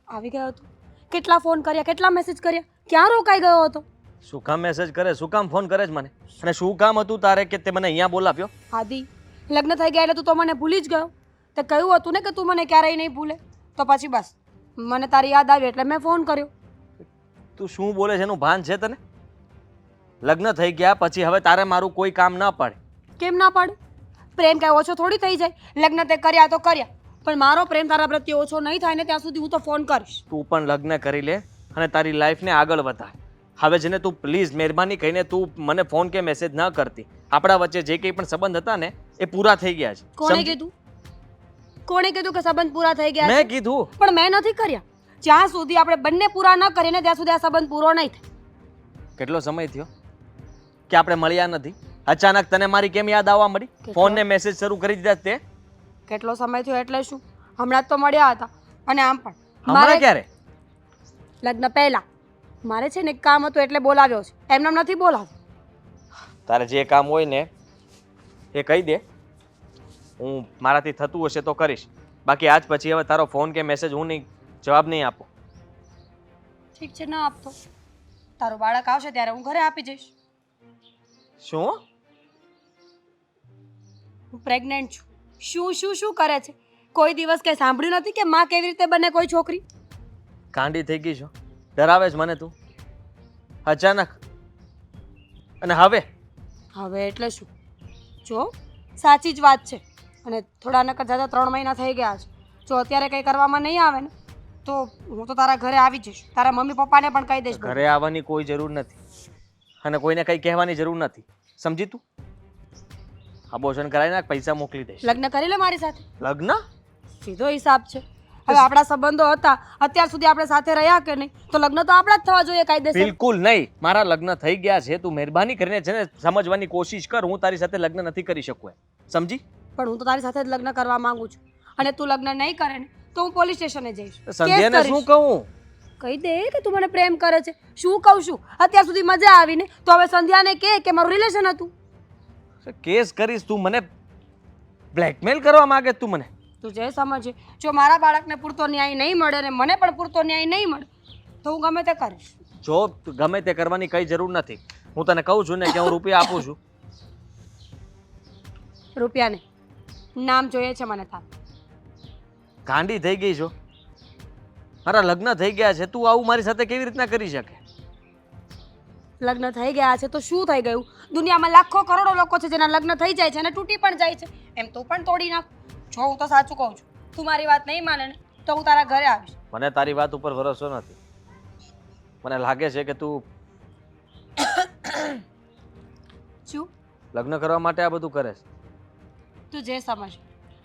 આવી ગયો હતો? કેટલા ફોન કર્યા, કેટલા મેસેજ કર્યા, ક્યાં રોકાઈ ગયો હતો? શું કામ મેસેજ કરે, શું કામ ફોન કરે છે મને? અને શું કામ હતું તારે કે તે મને અહીંયા બોલાવ્યો? આદિ, લગ્ન થઈ ગયા એટલે તું તો મને ભૂલી જ ગયો. તે કહ્યું હતું ને કે તું મને ક્યારેય નહીં ભૂલે. તો પછી બસ મને તારી યાદ આવી એટલે મેં ફોન કર્યો. તું શું બોલે છે એનું ભાન છે તને? લગ્ન થઈ ગયા પછી હવે તારે મારું કોઈ કામ ન પડે. કેમ ના પાડે? પ્રેમ કાંઈ ઓછો થોડી થઈ જાય. લગ્ન તે કર્યા તો કર્યા, પણ મારો પ્રેમ તારા પ્રત્યે ઓછો નહીં થાય ને ત્યાં સુધી હું તો ફોન કરીશ. તું પણ લગ્ન કરી લે અને તારી લાઈફને આગળ વધાર. હવે છે ને તું પ્લીઝ મહેરબાની કહીને તું મને ફોન કે મેસેજ ન કરતી. આપણા વચ્ચે જે કંઈ પણ સંબંધ હતા ને એ પૂરા થઈ ગયા છે. કોણે કીધું? કોણે કીધું કે સંબંધ પૂરા થઈ ગયા છે? મેં કીધું. પણ મેં નથી કર્યા. જ્યાં સુધી આપણે બંને પૂરા ન કરીએ ને ત્યાં સુધી આ સંબંધ પૂરો નહીં થાય. કેટલો સમય થયો કે આપણે મળ્યા નથી? અચાનક તને મારી કેમ યાદ આવવા મળી? ફોન ને મેસેજ શરૂ કરી દીધા તે? કેટલો સમય થયો એટલે શું? હમણાં જ તો મળ્યા હતા. અને આમ પણ હમણાં ક્યારે? લગ્ન પહેલા મારે છે ને એક કામ હતું એટલે બોલાવ્યો છે. એમને નથી બોલાવ્યો. તારે જે કામ હોય ને એ કહી દે, હું મારાથી થતું હશે તો કરીશ. બાકી આજ પછી હવે તારો ફોન કે મેસેજ હું નહીં જવાબ નહીં આપું. ઠીક છે, ના આપતો. તારું બાળક આવશે ત્યારે હું ઘરે આપી જઈશ. શું? હું પ્રેગ્નેન્ટ છું. શું શું શું કરે છે? કોઈ દિવસ કંઈ સાંભળ્યું નથી કે માં કેવી રીતે બને કોઈ છોકરી? કાંડી થઈ ગઈ છો? ડરાવે છે મને તું અચાનક? અને હવે હવે એટલે શું? જો સાચી જ વાત છે. અને થોડા નકર જ્યાદા 3 મહિના થઈ ગયા છે. જો અત્યારે કંઈ કરવામાં નહીં આવે ને તો હું તો તારા ઘરે આવી જઈશ. તારા મમ્મી પપ્પાને પણ કહી દઈશ. ઘરે આવવાની કોઈ જરૂર નથી અને કોઈને કંઈ કહેવાની જરૂર નથી, સમજી તું? અબોર્શન કરાવી નાખ, પૈસા મોકલી દઈશ. લગ્ન કરી લે મારી સાથે. લગ્ન? સીધો હિસાબ છે. હવે આપણા સંબંધો હતા, અત્યાર સુધી આપણે સાથે રહ્યા કે નહીં, તો લગ્ન તો આપણા જ થવા જોઈએ કાયદેસર. બિલકુલ નહીં. મારા લગ્ન થઈ ગયા છે. તું મહેરબાની કરીને છે ને સમજવાની કોશિશ કર. હું તારી સાથે લગ્ન નથી કરી શકું, સમજી? પણ હું તો તારી સાથે જ લગ્ન કરવા માંગુ છું. અને તું લગ્ન નહીં કરે ને તો હું પોલીસ સ્ટેશને જઈશ. સંધ્યાને શું કહું? કહી દે કે તું મને પ્રેમ કરે છે. શું કહું છું? અત્યાર સુધી મજા આવી ને, તો હવે સંધ્યાને કે મારું રિલેશન હતું. કેસ કરીશ. તું મને બ્લેકમેલ કરવા માંગે તું મને? તું જે સમજે. જો મારા બાળકને પૂરતો ન્યાય નહીં મળે ને મને પણ પૂરતો ન્યાય નહીં મળે તો હું ગમે તે કરીશ. જો ગમે તે કરવાની કઈ જરૂર નથી. હું તને કહું છું ને કે હું રૂપિયા આપું છું. રૂપિયા નહીં, નામ જોઈએ છે મને તારું. ગાંડી થઈ ગઈ છો? મારા લગ્ન થઈ ગયા છે, તું આવું મારી સાથે કેવી રીતના કરી શકે? લગ્ન થઈ ગયા છે તો શું થઈ ગયું? દુનિયામાં લાખો કરોડો લોકો છે જેના લગ્ન થઈ જાય છે અને તૂટી પણ જાય છે. એમ તું પણ તોડી નાખ. જો હું તો સાચું કહું છું. તું મારી વાત નહીં માને ને તો હું તારા ઘરે આવીશ. મને તારી વાત ઉપર ભરોસો નથી. મને લાગે છે કે તું શું લગ્ન કરવા માટે આ બધું કરે છે. તું જે સમજ.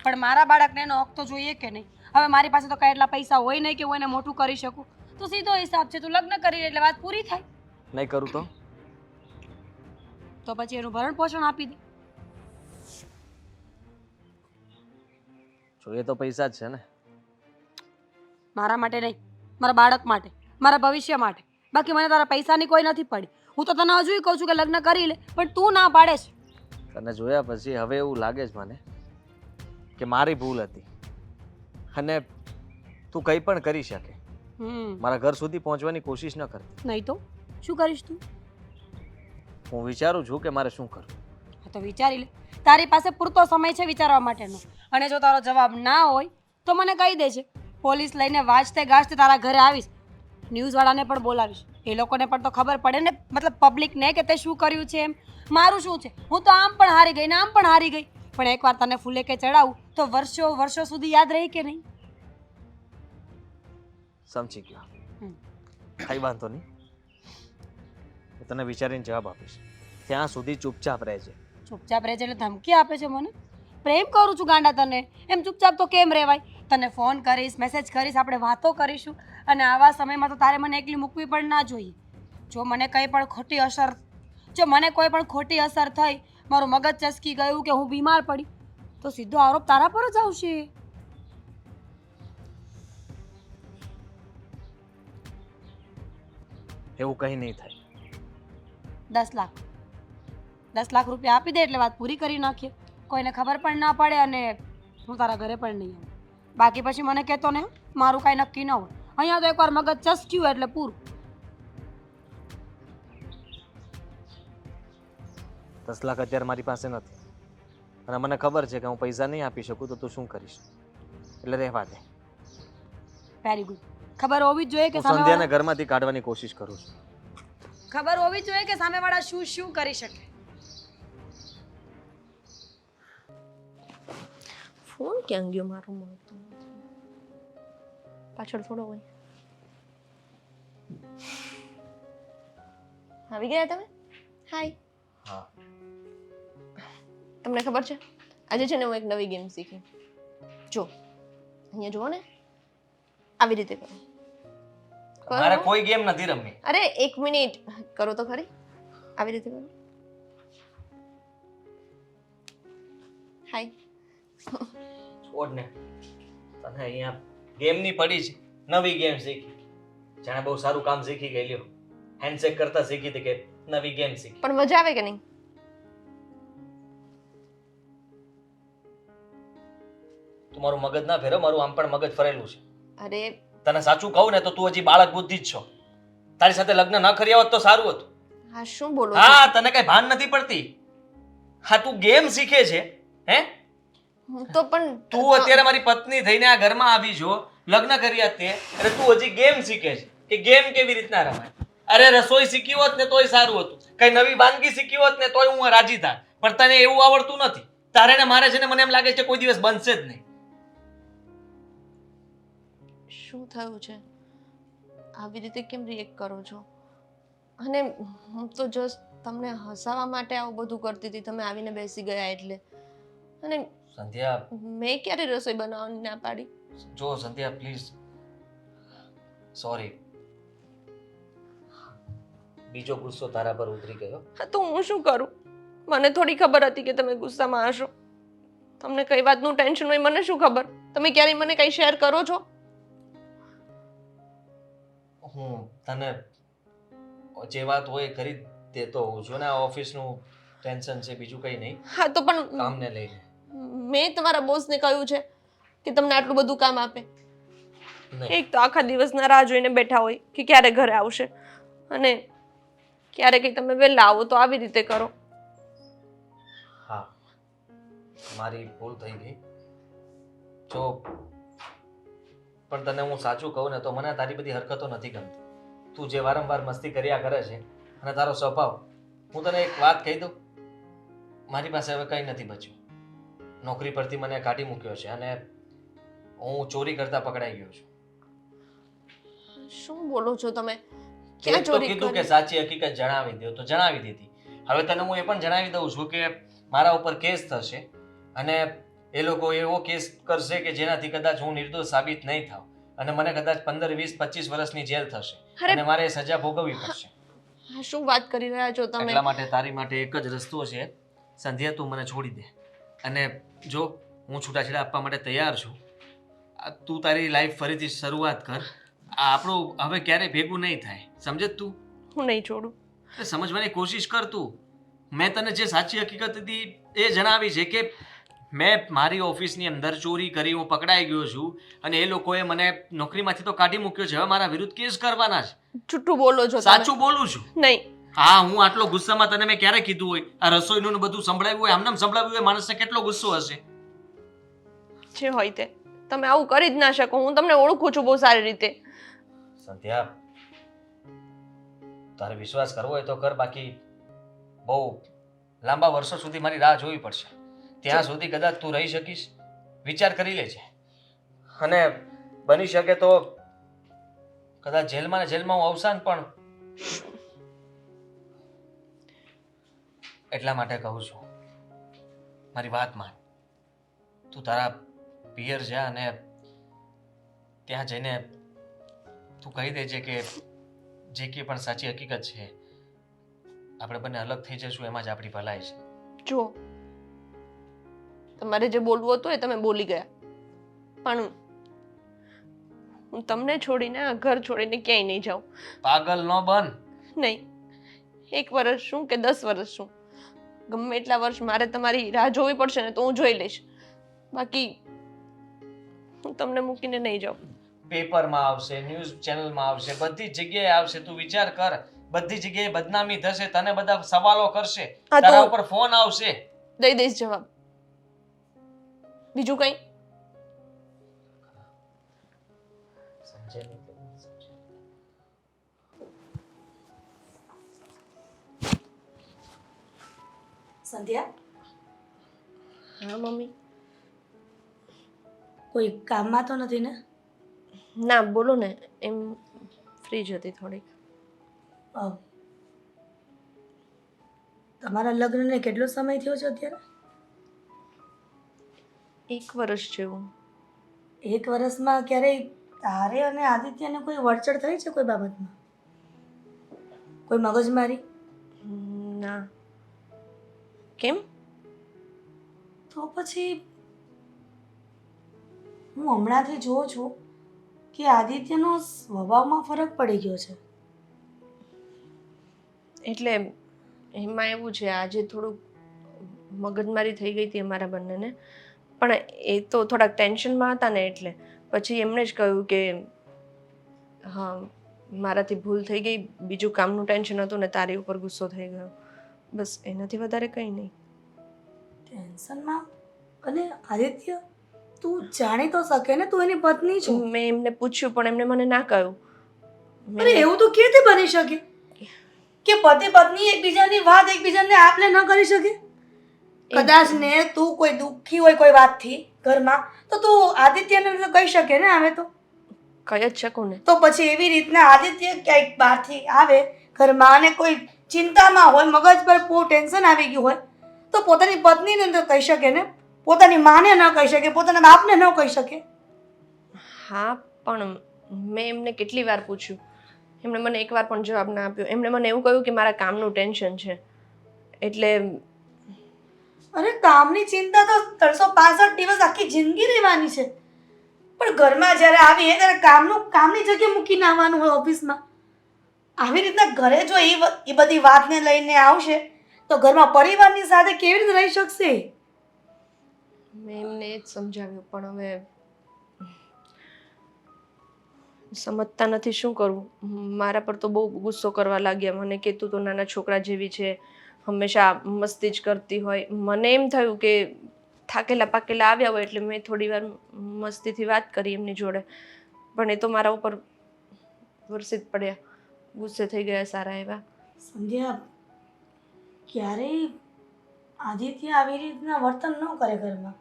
પણ મારા બાળકને એનો હક તો જોઈએ કે નહીં? હવે મારી પાસે તો કાંઈ એટલા પૈસા હોય નહીં કે હું એને મોટું કરી શકું. તો સીધો હિસાબ છે, તું લગ્ન કરી એટલે વાત પૂરી થાય. નહીં કરું તો પછી એનું ભરણ પોષણ આપી દે. જોઈએ તો પૈસા જ છે ને. મારા માટે નહીં, મારા બાળક માટે, મારા ભવિષ્ય માટે. બાકી મને તારા પૈસાની કોઈ નથી પડી. હું તો તને હજુય કહું છું કે લગ્ન કરી લે, પણ તું ના પાડે છે. તને જોયા પછી હવે એવું લાગે છે મને કે મારી ભૂલ હતી અને તું કંઈ પણ કરી શકે. મારા ઘર સુધી પહોંચવાની કોશિશ ન કરતી. નહીં તો શું કરીશ તું? હું વિચારું છું કે મારે શું કરવું. હા તો વિચારી લે. તારી પાસે પૂરતો સમય છે વિચારવા માટેનો. અને જો તારો જવાબ ના હોય તો મને કહી દેજે. પોલીસ લઈને વાંચતે ગાજતે તારા ઘરે આવીશ. ન્યૂઝવાળાને પણ બોલાવીશ. એ લોકોને પણ તો ખબર પડે ને, મતલબ પબ્લિકને, કે તે શું કર્યું છે. એમ મારું શું છે? હું તો આમ પણ હારી ગઈ ને આમ પણ હારી ગઈ. પણ એકવાર તને ફૂલે કે ચડાવું તો વર્ષો વર્ષો સુધી યાદ રહી કે નહીં? સમજી ગયો. કઈ વાંધો નહીં, હું તને વિચારીને જવાબ આપીશ. ત્યાં સુધી ચૂપચાપ રહેજે. ચૂપચાપ રહેજે એટલે ધમકી આપે છે મને? પ્રેમ કરું છું ગાંડા તને, એમ ચૂપચાપ તો કેમ રહેવાય? તને ફોન કરીશ, મેસેજ કરીશ, આપણે વાતો કરીશું. અને આવા સમયમાં તો તારે મને એકલી મૂકવી પણ ના જોઈએ. જો મને કંઈ પણ કોઈ પણ ખોટી અસર થઈ, મારું મગજ ચસકી ગયું કે હું બીમાર પડી, તો સીધો આરોપ તારા પર જ આવશે. એવું કંઈ નહીં થાય. 10 લાખ રૂપિયા આપી દે એટલે વાત પૂરી કરી નાખીએ. કોઈને ખબર પણ ના પડે અને હું તારા ઘરે પણ નહીં આવું. બાકી પછી મને કહેતો ને મારું કાંઈ નક્કી ન હોય અહીંયા તો એકવાર મગજ ચસક્યું એટલે પૂરું. 10 લાખ અત્યારે મારી પાસે નથી અને મને ખબર છે કે હું પૈસા નહીં આપી શકું તો તું શું કરીશ, એટલે રહેવા દે. Very good. ખબર હોવી જ જોઈએ કે હું સંધ્યાને સામેવાળા ઘરમાંથી કાઢવાની કોશિશ કરું છું. ખબર હોવી જ જોઈએ કે સામેવાળા શું શું કરી શકે. ફોન ક્યાં ગયો મારો? મળતો નથી. પાછળ થોડો હોય. આવી ગયા તમે? હાય. હા, તમને ખબર છે આજે છે ને હું એક નવી ગેમ શીખી. જો અહીંયા જુઓ ને, આવી રીતે કરો. મારે કોઈ ગેમ નથી રમવી. અરે 1 મિનિટ કરો તો ખરી. આવી રીતે કરો. હાય. છોડ ને, તને અહીંયા ગેમની પડી છે, નવી ગેમ શીખી. જાણે બહુ સારું કામ શીખી ગઈ લ્યો. હેન્ડશેક કરતા શીખી હતી કે નવી ગેમ શીખી. પણ મજા આવે કે નહીં? તું મારું મગજ ના ફેરો, મારું આમ પણ મગજ ફરેલું છે. અરે તને સાચું કહું ને તો તું હજી બાળક બુદ્ધિ જ છો. તારી સાથે લગ્ન ન કર્યા હોત તો સારું હતું. હા શું બોલો છો? હા, તને કઈ ભાન નથી પડતી. હા, તું ગેમ શીખે છે હે? હું તો પણ તું અત્યારે મારી પત્ની થઈને આ ઘરમાં આવી છો, લગ્ન કર્યા તે, અને તું હજી ગેમ શીખે છે કે ગેમ કેવી રીતના રમાય. અરે રસોઈ શીખી હોત ને તોય સારું હતું, કઈ નવી વાનગી શીખી હોત ને તોય હું રાજી થાત, પણ તને એવું આવડતું નથી. તારે ને મારે છે ને મને એમ લાગે છે કોઈ દિવસ બનશે જ નહીં. શું થયું છે? આવી રીતે કેમ રિએક્ટ કરો છો? અને હું તો જસ્ટ તમને હસાવવા માટે આવું બધું કરતી હતી, તમે આવીને બેસી ગયા એટલે. અને સંધ્યા, મેં ક્યારે રસોઈ બનાવવાની ના પાડી? જો સંધ્યા પ્લીઝ, સોરી. બીજો ગુસ્સો તારા પર ઉતરી ગયો. હા તો હું શું કરું? મને થોડી ખબર હતી કે તમે ગુસ્સામાં હશો. તમને કઈ વાતનું ટેન્શન હોય મને શું ખબર? તમે ક્યારેય મને કઈ શેર કરો છો? હું તને જે વાત હોય એ કરી દેતો હોઉં છું ને. આ ઓફિસનું ટેન્શન છે, બીજું કંઈ નહીં. હા તો પણ કામને લઈને મેં તમારા બોસને કહ્યું છે કે તમને આટલું બધું કામ આપે. નહીં. એક તો આખા દિવસના રાહ જોઈને બેઠા હોય કે ક્યારે ઘરે આવશે, અને ક્યારે કંઈ તમે વહેલા આવો તો આવી રીતે કરો. હા, મારી ભૂલ થઈ ગઈ. જો પણ તને હું સાચું કહું ને તો મને તારી બધી હરકતો નથી ગમતી. તું જે વારંવાર મસ્તી કર્યા કરે છે અને તારો સ્વભાવ. હું તને એક વાત કહી દઉં, મારી પાસે હવે કંઈ નથી બચ્યું. નોકરી પરથી મને કાઢી મૂક્યો છે અને હું ચોરી કરતા પકડાઈ ગયો છું. શું બોલો છો તમે? તે ક્યાં તો ચોરી કીધું કે કરી? સાચી હકીકત જણાવી દો તો જણાવી દીધી. હવે તને હું એ પણ જણાવી દઉં છું કે મારા ઉપર કેસ થશે અને એ લોકો એવો કેસ કરશે કે જેનાથી કદાચ હું નિર્દોષ સાબિત નહીં થાઉં અને મને કદાચ 15, 20, 25 વર્ષની જેલ થશે અરે! અને મારે એ સજા ભોગવવી પડશે. હા શું વાત કરી રહ્યા છો તમે? એટલા માટે તારી માટે એક જ રસ્તો છે, સંધ્યા, તું મને છોડી દે. અને જો હું છૂટાછેડા આપવા માટે તૈયાર છું. તું તારી લાઈફ ફરીથી શરૂઆત કર. આ આપણું હવે ક્યારેય ભેગું નહીં થાય, સમજે જ તું? હું નહીં છોડું. એ સમજવાની કોશિશ કર તું. મેં તને જે સાચી હકીકત હતી એ જણાવી છે કે મેં મારી ઓફિસની અંદર ચોરી કરી, હું પકડાઈ ગયો છું અને એ લોકોએ મને નોકરીમાંથી તો કાઢી મૂક્યો છે. હવે મારા વિરુદ્ધ કેસ કરવાના છે. જૂઠું બોલો છો તમે. સાચું બોલું છું. નહીં. હા, હું આટલો ગુસ્સામાં તને મેં ક્યારે કીધું હોય? આ રસોઈનું ને બધું સંભળાવ્યું હોય, આમનામ સંભળાવ્યું હોય, માણસને કેટલો ગુસ્સો હશે. જે હોય તે તમે આવું કરી જ ના શકો. હું તમને ઓળખું છું બહુ સારી રીતે. સંધ્યા, તારે વિશ્વાસ કરવો હોય તો કર, બાકી બહુ લાંબા વર્ષો સુધી મારી રાહ જોવી પડશે. ત્યાં સુધી કદાચ તું રહી શકીશ, વિચાર કરી લેજે. અને બની શકે તો કદાચ જેલમાં ને જેલમાં હું અવસાન પણ. એટલા માટે કહું છું, મારી વાત માન. તું તારા પિયર જા અને ત્યાં જઈને તું કહી દેજે કે જે કે પણ સાચી હકીકત છે, આપણે બંને અલગ થઈ જશું, એમાં જ આપણી ભલાઈ છે. જુઓ, તમારે જે બોલવું હતું એ તમે બોલી ગયા, પણ હું તમને છોડીને આ ઘર છોડીને ક્યાંય નહીં જાઉં. પાગલ ન બન. નહીં. 1 વર્ષ શું કે 10 વર્ષ શું, ગમે એટલા વર્ષ મારે તમારી રાહ જોવી પડશે ને તો હું જોઈ લઈશ. બાકી હું તમને મૂકીને નહીં જાઉં. પેપરમાં આવશે, ન્યૂઝ ચેનલમાં આવશે, બધી જ જગ્યાએ આવશે. તું વિચાર કર, બધી જગ્યાએ બદનામી થશે, તને બધા સવાલો કરશે, હા, તારા તો ઉપર ફોન આવશે. દઈ દઈશ જવાબ. બીજું કંઈ? સમજે નહીં તો હું સમજે. સંધ્યા, હા મમ્મી. કોઈ કામમાં તો નથી ને? ના બોલો ને, એમ ફ્રી જ હતી થોડીક. અ, તમારા લગ્નને કેટલો સમય થયો છે અત્યારે? 1 વર્ષ જેવું. 1 વર્ષમાં ક્યારેય તારે અને આદિત્યને કોઈ વળચડ થઈ છે કોઈ બાબતમાં? કોઈ મગજમારી? ના. કેમ? તો પછી હું હમણાંથી જોઉં છું કે આદિત્યનો સ્વભાવમાં ફરક પડી ગયો છે. એટલે એમાં એવું છે, આજે થોડુંક મગજમારી થઈ ગઈ હતી અમારા બંનેને, પણ એ તો થોડાક ટેન્શનમાં હતા ને એટલે પછી એમણે જ કહ્યું કે હા મારાથી ભૂલ થઈ ગઈ, બીજું કામનું ટેન્શન હતું ને તારી ઉપર ગુસ્સો થઈ ગયો, બસ એનાથી વધારે કંઈ નહીં. ટેન્શનમાં? અને આદિત્ય, તું જાણી તો શકે ને, તું એની પત્ની છો. મેં એમને પૂછ્યું પણ એમને મને ના કહ્યું. અરે એવું તો કેવી રીતે બની શકે કે પતિ પત્ની એકબીજાની વાત એકબીજાને આપલે ન કરી શકે? કદાચ ને તું કોઈ દુઃખી હોય કોઈ વાતથી ઘરમાં, તો તું આદિત્યને તો કહી શકે ને. આવે તો કહી જ શકું ને. તો પછી એવી રીતના આદિત્ય ક્યાંક બહારથી આવે ઘરમાં અને કોઈ ચિંતામાં હોય, મગજ પર બહુ ટેન્શન આવી ગયું હોય, તો પોતાની પત્નીને તો કહી શકે ને, પોતાની માને ન કહી શકે, પોતાના બાપને ન કહી શકે. હા પણ મેં એમને કેટલી વાર પૂછ્યું, એમણે મને એકવાર પણ જવાબ ના આપ્યો. એમણે મને એવું કહ્યું કે મારા કામનું ટેન્શન છે એટલે. અરે કામની ચિંતા તો 365 દિવસ આખી જિંદગી રહેવાની છે, પણ ઘરમાં જ્યારે આવીએ ત્યારે કામની જગ્યાએ મૂકીને આવવાનું હોય ઓફિસમાં. આવી રીતના ઘરે જો એ બધી વાતને લઈને આવશે તો ઘરમાં પરિવારની સાથે કેવી રીતે રહી શકશે? મેં એમને એ જ સમજાવ્યું પણ હવે સમજતા નથી, શું કરું. મારા પર તો બહુ ગુસ્સો કરવા લાગ્યા. મને કે તું તો નાના છોકરા જેવી છે, હંમેશા મસ્તી જ કરતી હોય. મને એમ થયું કે થાકેલા પાકેલા આવ્યા હોય એટલે મેં થોડી વાર મસ્તીથી વાત કરી એમની જોડે, પણ એ તો મારા ઉપર વરસી જ પડ્યા, ગુસ્સે થઈ ગયા સારા એવા. સંધ્યા, ક્યારેય આદિત્ય આવી રીતના વર્તન ન કરે ઘરમાં.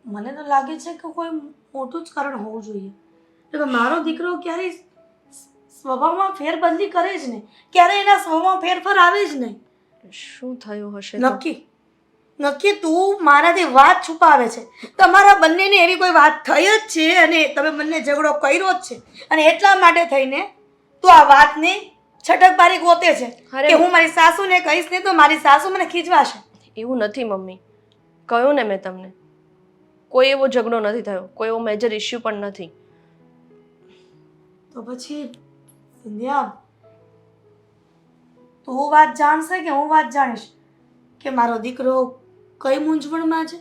મને તો લાગે છે કે કોઈ મોટું જ કારણ હોવું જોઈએ. એટલે મારો દીકરો ક્યારેય સ્વભાવમાં ફેરબદલી કરે જ નહીં, ક્યારેય એના સ્વભાવમાં ફેરફાર આવે જ નહીં. શું થયું હશે તો? નક્કી તું મારાથી વાત છુપાવે છે. તમારા બંનેને એવી કોઈ વાત થઈ જ છે અને તમે બંને ઝઘડો કર્યો જ છે, અને એટલા માટે થઈને તું આ વાતની છટકબારી ગોતે છે કે હું મારી સાસુને કહીશ ને તો મારી સાસુ મને ખીજવાશે. એવું નથી મમ્મી, કહ્યું ને મેં તમને, કોઈ એવો ઝઘડો નથી થયો, કોઈ એવો મેજર ઇશ્યુ પણ નથી. તો પછી સંધ્યા, તું વાત જાણશે કે હું વાત જાણીશ કે મારો દીકરો કઈ મૂંઝવણમાં છે,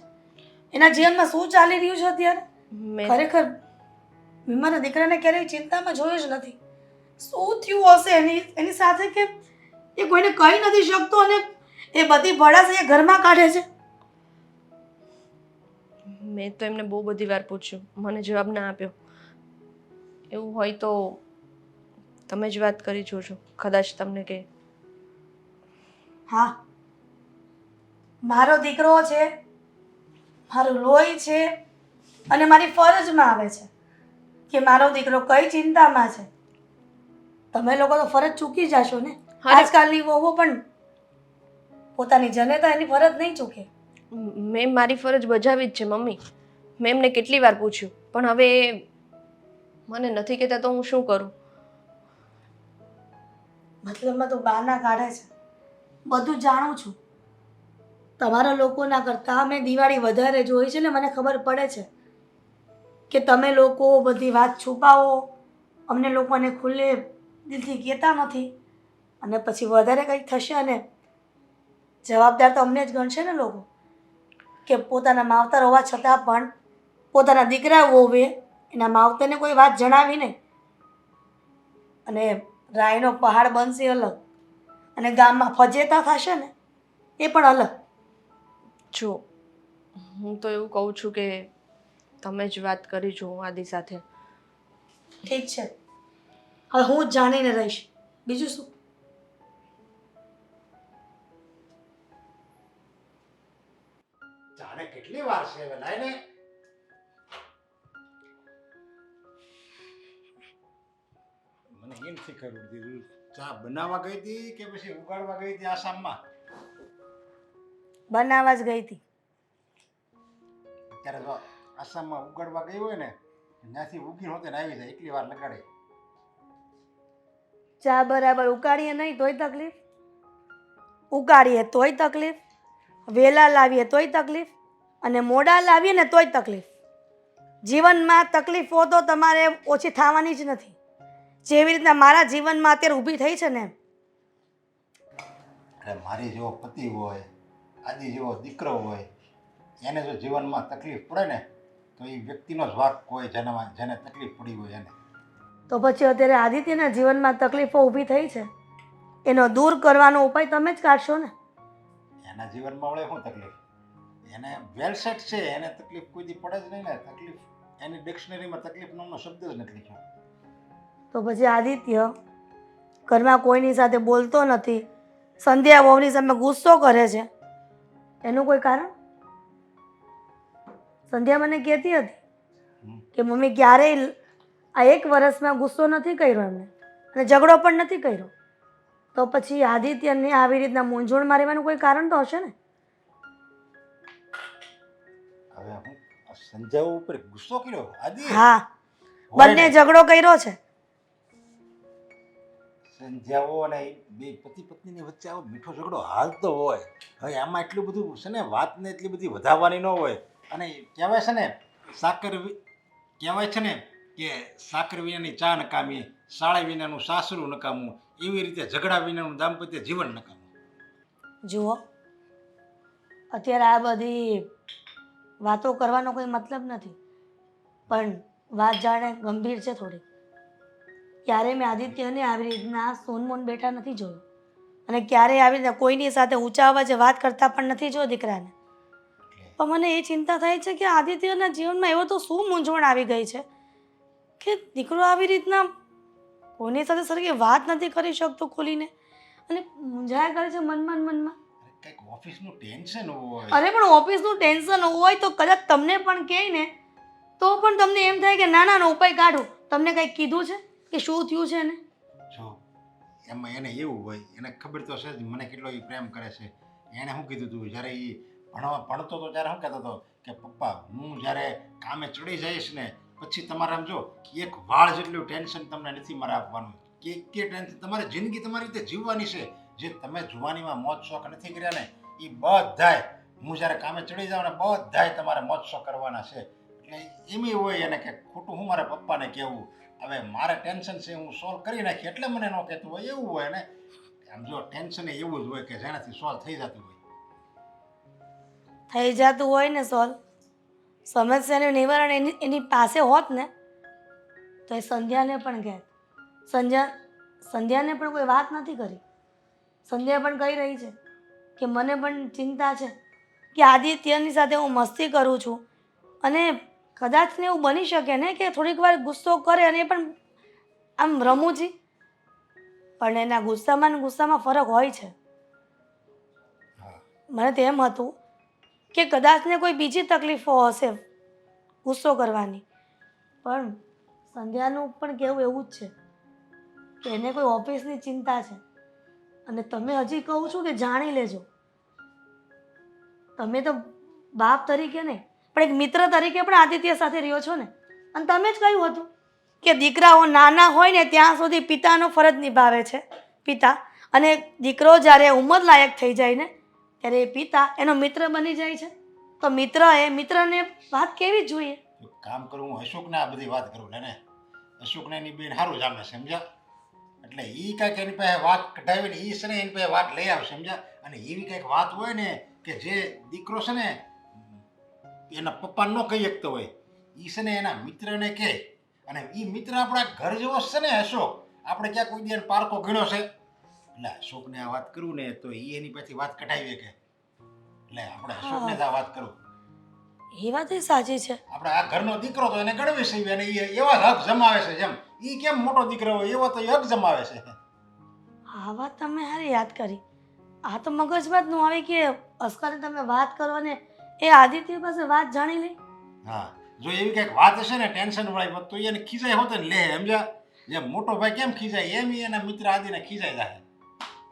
એના જીવનમાં શું ચાલી રહ્યું છે અત્યારે? ખરેખર મેં મારા દીકરાને ક્યારેય ચિંતામાં જોયો જ નથી. શું થયું હશે એની સાથે કે એ કોઈને કહી નથી શકતો અને એ બધી ભડાસ એ ઘરમાં કાઢે છે? મેં તો એમને બહુ બધી વાર પૂછ્યું, મને જવાબ ના આપ્યો. એવું હોય તો તમે જ વાત કરી જોજો, કદાચ તમને કે. હા, મારો દીકરો છે, મારું લોહી છે, અને મારી ફરજમાં આવે છે કે મારો દીકરો કઈ ચિંતામાં છે. તમે લોકો તો ફરજ ચૂકી જશો ને. આજકાલની વહુઓ પણ પોતાની જનેતા એની ફરજ નહીં ચૂકે. મેં મારી ફરજ બજાવી જ છે મમ્મી. મેં એમને કેટલી વાર પૂછ્યું પણ હવે મને નથી કહેતા તો હું શું કરું? મતલબમાં તો બહાના કાઢે છે. બધું જાણું છું. તમારા લોકોના કરતાં મેં દિવાળી વધારે જોઈ છે ને મને ખબર પડે છે કે તમે લોકો બધી વાત છુપાવો, અમને લોકોને ખુલ્લે દિલથી કહેતા નથી, અને પછી વધારે કંઈક થશે અને જવાબદાર તો અમને જ ગણશે ને લોકો, કે પોતાના માવતર હોવા છતાં પણ પોતાના દીકરા વહુએ એના માવતરને કોઈ વાત જણાવી નહીં. અને રાયનો પહાડ બનશે અલગ, અને ગામમાં ફજેતા થશે ને એ પણ અલગ. જો હું તો એવું કહું છું કે તમે જ વાત કરી જો આદિ સાથે. ઠીક છે, હવે હું જ જાણીને રહીશ, બીજું શું. જાણે કેટલી વાર છે હવે લાઈને. મને એમ નથી ખબર પડતી ચા બનાવવા ગઈ હતી કે પછી ઉગાડવા ગઈ હતી આસામમાં. બનાવવા જ ગઈ હતી. અત્યારે જો આસામમાં ઉગાડવા ગઈ હોય ને ત્યાંથી ઉગી હોતે ને આવી જાય એટલી વાર લગાડે. ચા બરાબર ઉકાળીએ નહીં તોય તકલીફ, ઉકાળીએ તોય તકલીફ, વહેલા લાવીએ તોય તકલીફ, અને મોડા લાવીએ ને તોય તકલીફ. જીવનમાં તકલીફો તો તમારે ઓછી થવાની જ નથી. જેવી રીતના મારા જીવનમાં અત્યારે ઊભી થઈ છે ને એમ. એટલે મારી જેવો પતિ હોય, આદિ જેવો દીકરો હોય, એને જો જીવનમાં તકલીફ પડે ને તો એ વ્યક્તિનો જ વાંક હોય જેને તકલીફ પડી હોય એને. તો પછી અત્યારે આદિત્યના જીવનમાં તકલીફો ઊભી થઈ છે, એનો દૂર કરવાનો ઉપાય તમે જ કાઢશો ને. એના જીવનમાં વળે શું તકલીફ? એને વેલ સેટ છે, એને તકલીફ કોઈ દી પડે જ નહીં ને. તકલીફ એની ડિક્શનરીમાં તકલીફ નામનો શબ્દ જ નથી લખ્યો. તો પછી આદિત્ય ઘરમાં કોઈની સાથે બોલતો નથી, સંધ્યા વહુની સામે ગુસ્સો કરે છે, એનું કોઈ કારણ? સંધ્યા મને કહેતી હતી કે મમ્મી ક્યારેય આ 1 વર્ષમાં ગુસ્સો નથી કર્યો એમને, અને ઝઘડો પણ નથી કર્યો. તો પછી આદિત્યને આવી રીતના મૂંઝવણમાં રહેવાનું કોઈ કારણ તો હશે ને. હવે હું સંજય ઉપર ગુસ્સો કર્યો આદિ? હા, બંને ઝઘડો કર્યો છે. સંજ્યાઓ અને બે પતિ પત્નીની વચ્ચે આવો મીઠો ઝઘડો હાલતો હોય. હવે આમાં એટલું બધું છે ને, વાતને એટલી બધી વધારવાની ન હોય. અને કહેવાય છે ને કહેવાય છે ને કે સાકર વિનાની ચા નકામી, સાળા વિનાનું સાસરું નકામું, એવી રીતે ઝઘડા વિનાનું દાંપત્ય જીવન નકામું. જુઓ, અત્યારે આ બધી વાતો કરવાનો કોઈ મતલબ નથી, પણ વાત જાણે ગંભીર છે થોડી. ક્યારેય મેં આદિત્યને આવી રીતના સોનમોન બેઠા નથી જોયું, અને ક્યારેય આવી રીતના કોઈની સાથે ઊંચા અવાજે વાત કરતા પણ નથી જોયો દીકરાને. પણ મને એ ચિંતા થાય છે કે આદિત્યના જીવનમાં એવો તો શું મૂંઝવણ આવી ગઈ છે કે દીકરો આવી રીતના કોઈની સાથે સરખી વાત નથી કરી શકતો ખોલીને, અને મૂંઝાયા કરે છે મનમાં. કંઈક ઓફિસનું ટેન્શન હોય. અરે પણ ઓફિસનું ટેન્શન હોય તો કદાચ તમને પણ કહે ને તો પણ તમને એમ થાય કે ના ના ઉપાય કાઢું. તમને કંઈક કીધું છે કે શું થયું છે એને? જો એમાં એને એવું હોય, એને ખબર તો છે જ મને કેટલો એ પ્રેમ કરે છે. એણે શું કીધું હતું જ્યારે એ ભણતો હતો ત્યારે શું કહેતો હતો કે પપ્પા હું જ્યારે કામે ચડી જઈશ ને પછી તમારે આમ જો એક વાળ જેટલું ટેન્શન તમને નથી મારે આપવાનું. કે ટેન્શન તમારે જિંદગી તમારી રીતે જીવવાની છે. જે તમે જુવાનીમાં મોજ શોખ નથી કર્યા ને એ બધાય હું જ્યારે કામે ચડી જાઉં ને બધાય તમારે મોજ શોખ કરવાના છે. એટલે એમ હોય એને કે ખોટું હું મારા પપ્પાને કહેવું. હવે મારે ટેન્શન છે હું સોલ્વ કરી નાખી એટલે મને ન કહેતું હોય એવું હોય ને. આમ જો ટેન્શન એવું જ હોય કે જેનાથી સોલ્વ થઈ જતું હોય. થઈ જતું હોય ને સોલ્વ, સમસ્યાનું નિવારણ એની પાસે હોત ને તો એ સંધ્યાને પણ કહેત. સંધ્યાને પણ કોઈ વાત નથી કરી. સંધ્યા પણ કહી રહી છે કે મને પણ ચિંતા છે કે આદિત્યની સાથે હું મસ્તી કરું છું, અને કદાચ ને એવું બની શકે ને કે થોડીક વાર ગુસ્સો કરે અને એ પણ આમ રમૂજી, પણ એના ગુસ્સામાં ફરક હોય છે. મને તો એમ હતું કે કદાચ ને કોઈ બીજી તકલીફો હશે ગુસ્સો કરવાની, પણ સંધ્યાનું પણ કહેવું એવું જ છે કે એને કોઈ ઓફિસની ચિંતા છે. અને તમે હજી કહું છું કે જાણી લેજો. તમે તો બાપ તરીકે નહીં પણ એક મિત્ર તરીકે પણ આદિત્ય સાથે રહ્યો છો ને, અને તમે જ કહ્યું હતું કે દીકરાઓ નાના હોય ને ત્યાં સુધી પિતાનો ફરજ નિભાવે છે પિતા, અને દીકરો જ્યારે ઉંમર લાયક થઈ જાય ને ત્યારે એ પિતા એનો મિત્ર બની જાય છે. તો મિત્રને વાત કેવી જ જોઈએ. કામ કરું હું અશોકને આ બધી વાત કરું ને અશોકને એની બેન સારું જામે સમજ્યા. એટલે એ કાંઈક એની પાસે વાત કઢાવીને એ છે ને એની પાસે વાત લઈ આવે સમજ્યા. અને એવી કંઈક વાત હોય ને કે જે દીકરો છે ને એના પપ્પા ન કહી શકતો હોય ઈ છે ને એના મિત્રને કહે, અને ઈ મિત્ર આપણા ઘર જેવો છે ને અશોક, આપણે ક્યાં કોઈ દી પારકો ગણ્યો છે? એટલે અશોકને આ વાત કરું ને તો ઈ એની પાછી વાત કઢાવી કે એટલે આપણે અશોકને જ આ વાત કરું. એ વાત એ સાચી છે. આપણે આ ઘરનો દીકરો તો એને ગણવી છે અને ઈ એવા હક જમાવે છે, જેમ ઈ કેમ મોટો દીકરો હોય એવો તો ઈ હક જમાવે છે. આ વાત તમે હારી યાદ કરી. આ તો મગજમાં જ ન આવે કે અસ્કરને તમે વાત કરો ને એ આદિત્ય પાસે વાત જાણી લે. હા, જો એવી કંઈક વાત હશે ને ટેન્શન વાળી વાત તો એને ખીજાય હોત ને લે, સમજ્યા? જેમ મોટો ભાઈ કેમ ખીજાય એમ ઈ એના મિત્ર આદિને ખીજાય જાય.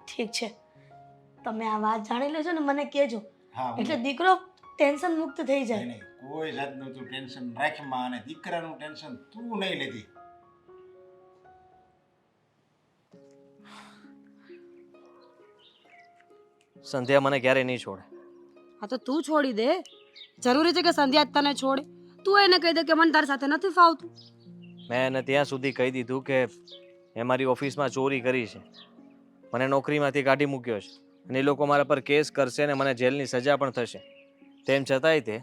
ઠીક છે, તમે આ વાત જાણી લેજો ને મને કહેજો, હા, એટલે દીકરો ટેન્શન મુક્ત થઈ નહીં જાય. નહીં, કોઈ જાતનું તું ટેન્શન રાખમાં, અને દીકરાનું ટેન્શન તું નહીં લેતી. સંધ્યા મને ક્યારેય નહીં છોડે. હા તો તું છોડી દે. જરૂરી છે કે સંધ્યા જ તને છોડે? તું એને કહી દે કે મને તારી સાથે નથી ફાવતું. મેં એને ત્યાં સુધી કહી દીધું કે મેં મારી ઓફિસમાં ચોરી કરી છે, મને નોકરીમાંથી કાઢી મૂક્યો છે, અને એ લોકો મારા પર કેસ કરશે ને મને જેલની સજા પણ થશે. તેમ છતાંય તે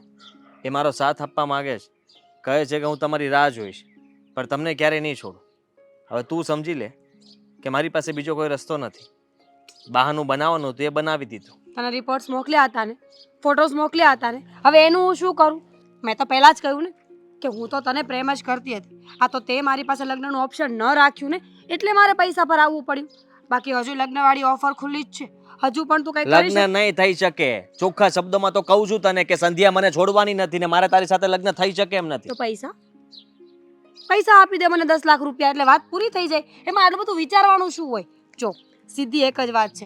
એ મારો સાથ આપવા માગે છે, કહે છે કે હું તમારી રાહ જોઈશ, પણ તમને ક્યારેય નહીં છોડું. હવે તું સમજી લે કે મારી પાસે બીજો કોઈ રસ્તો નથી. બહાનું બનાવવાનું હતું એ બનાવી દીધું. તને રિપોર્ટ્સ મોકલ્યા હતા ને, ફોટોસ મોકલ્યા હતા ને, હવે એનું હું શું કરું? મેં તો પહેલાં જ કહ્યું ને કે હું તો તને પ્રેમ જ કરતી હતી. આ તો તે મારી પાસે લગ્નનું ઓપ્શન ન રાખ્યું ને એટલે મારે પૈસા પર આવવું પડ્યું. બાકી હજુ લગ્નવાળી ઓફર ખુલ્લી જ છે, હજુ પણ તું કંઈ કરી લગ્ન નહીં થઈ શકે. ચોખ્ખા શબ્દોમાં તો કહું છું તને કે સંધ્યા મને છોડવાની નથી ને મારે તારી સાથે લગ્ન થઈ શકે એમ નથી. તો પૈસા આપી દે મને 10 લાખ રૂપિયા એટલે વાત પૂરી થઈ જાય. એમાં આટલું બધું વિચારવાનું શું હોય? જો સીધી એક જ વાત છે,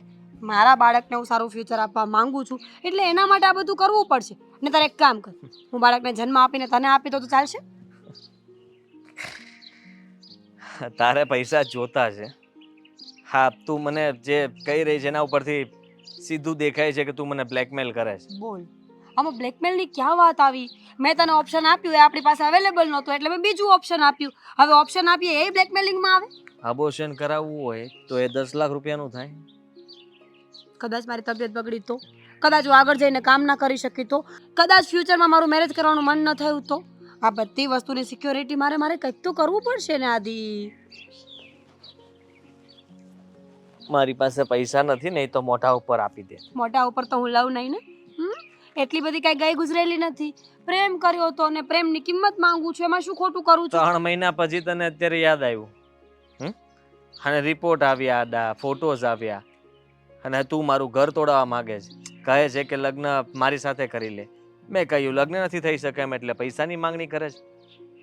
મારા બાળકને હું સારું ફ્યુચર આપવા માંગુ છું એટલે એના માટે આ બધું કરવું પડશે. ને તારે એક કામ કર, હું બાળકને જન્મ આપીને તને આપી દઉં તો ચાલશે? તારે પૈસા જોતા છે. હા, તું મને જે કહી રહી છે એના ઉપરથી સીધું દેખાય છે કે તું મને બ્લેકમેલ કરે છે. બોલ, આમાં બ્લેકમેલની ક્યાં વાત આવી? મેં તને ઓપ્શન આપ્યું એ આપણી પાસે અવેલેબલ નહોતું એટલે મેં બીજું ઓપ્શન આપ્યું. હવે ઓપ્શન આપીએ એ બ્લેકમેલિંગમાં આવે? અબોર્શન કરાવવું હોય તો એ 10 લાખ રૂપિયાનું થાય. કદાચ મારી તબિયત બગડી તો, કદાચ હું આગળ જઈને કામ ના કરી શકી તો, કદાચ ફ્યુચરમાં મારું મેરેજ કરવાનું મન ન થયું તો, આ બધી વસ્તુની સિક્યોરિટી મારે કંઈક તો કરવું પડશે ને આદિ. મારી પાસે પૈસા નથી ને તો મોઢા ઉપર આપી દે. મોટા ઉપર તો હું લઉં નહીં ને. એટલી બધી કાંઈ ગઈ ગુજરેલી નથી. પ્રેમ કર્યો તો ને પ્રેમની કિંમત માંગુ છું, એમાં શું ખોટું કરું છું? 3 મહિના પછી તને અત્યારે યાદ આવ્યું? અને રિપોર્ટ આવ્યા, આડા ફોટોઝ આવ્યા, અને તું મારું ઘર તોડાવવા માંગે છે. કહે છે કે લગ્ન મારી સાથે કરી લે. મેં કહ્યું લગ્ન નથી થઈ શકે એમ એટલે પૈસાની માંગણી કરે છે.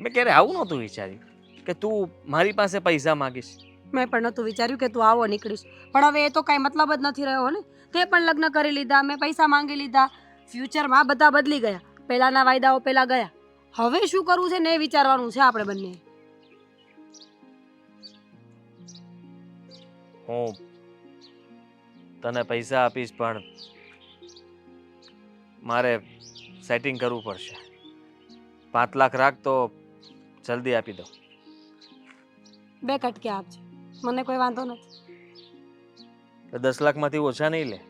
મેં ક્યારે આવું નહોતું વિચાર્યું કે તું મારી પાસે પૈસા માંગીશ. મેં પણ નહોતું વિચાર્યું કે તું આવો નીકળીશ, પણ હવે એ તો કાંઈ મતલબ જ નથી રહ્યો ને. તે પણ લગ્ન કરી લીધા, મેં પૈસા માંગી લીધા, ફ્યુચરમાં બધા બદલી ગયા. પહેલાના વાયદાઓ પહેલા ગયા. હવે શું કરવું છે ને એ વિચારવાનું છે આપણે બંને. હું તને પૈસા આપીશ પણ મારે સેટિંગ કરવું પડશે. 5 લાખ રાખ તો જલ્દી આપી દો. 2 કટકે આપજે, મને કોઈ વાંધો નથી. તો 10 લાખમાંથી ઓછા નહીં લે?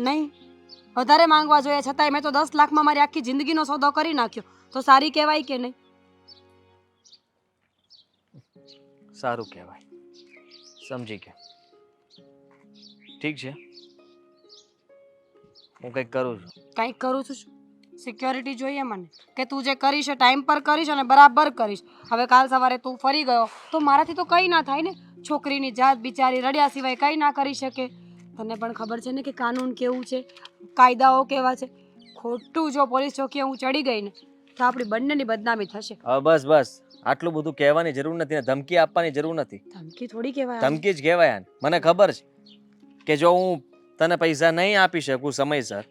નહીં, વધારે માંગવા જોઈએ, છતાંય મેં તો 10 લાખમાં મારી આખી જિંદગીનો સોદો કરી નાખ્યો, તો સારી કહેવાય કે નહીં? સારું કહેવાય. સમજી ગયા. ઠીક છે, હું કંઈક કરું છું. કંઈક કરું છું શું? સિક્યોરિટી જોઈએ મને કે તું જે કરીશ એ ટાઈમ પર કરીશ અને બરાબર કરીશ. હવે કાલ સવારે તું ફરી ગયો તો મારાથી તો કંઈ ના થાય ને. છોકરીની જાત બિચારી રડ્યા સિવાય કંઈ ના કરી શકે. તને પણ ખબર છે ને કે કાનૂન કેવું છે, કાયદાઓ કેવા છે. ખોટું જો પોલીસ ચોકીએ હું ચડી ગઈ ને તો આપણી બંનેની બદનામી થશે. હવે બસ આટલું બધું કહેવાની જરૂર નથી ને ધમકી આપવાની જરૂર નથી. ધમકી થોડી કહેવાય. ધમકી જ કહેવાય. મને ખબર છે કે જો હું તને પૈસા નહીં આપી શકું સમયસર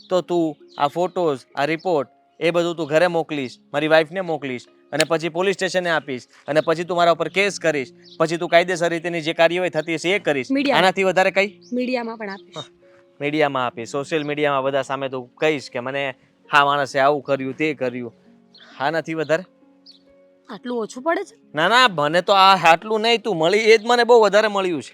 તો તું આ ફોટોઝ, આ રિપોર્ટ એ બધું તું ઘરે મોકલીશ, મારી વાઈફને મોકલીશ, અને પછી પોલીસ સ્ટેશને આપીશ, અને પછી તું મારા ઉપર કેસ કરીશ, પછી તું કાયદેસર રીતેની જે કાર્યવાહી થતી હશે એ કરીશ. આનાથી વધારે કઈ? મીડિયામાં પણ આપીશ. મીડિયામાં આપીશ, સોશિયલ મીડિયામાં બધા સામે તું કહીશ કે મને હા માણસે આવું કર્યું તે કર્યું. આનાથી વધારે આટલું ઓછું પડે છે? ના મને તો આ આટલું નહીં, તું મળી એ જ મને બહુ વધારે મળ્યું છે.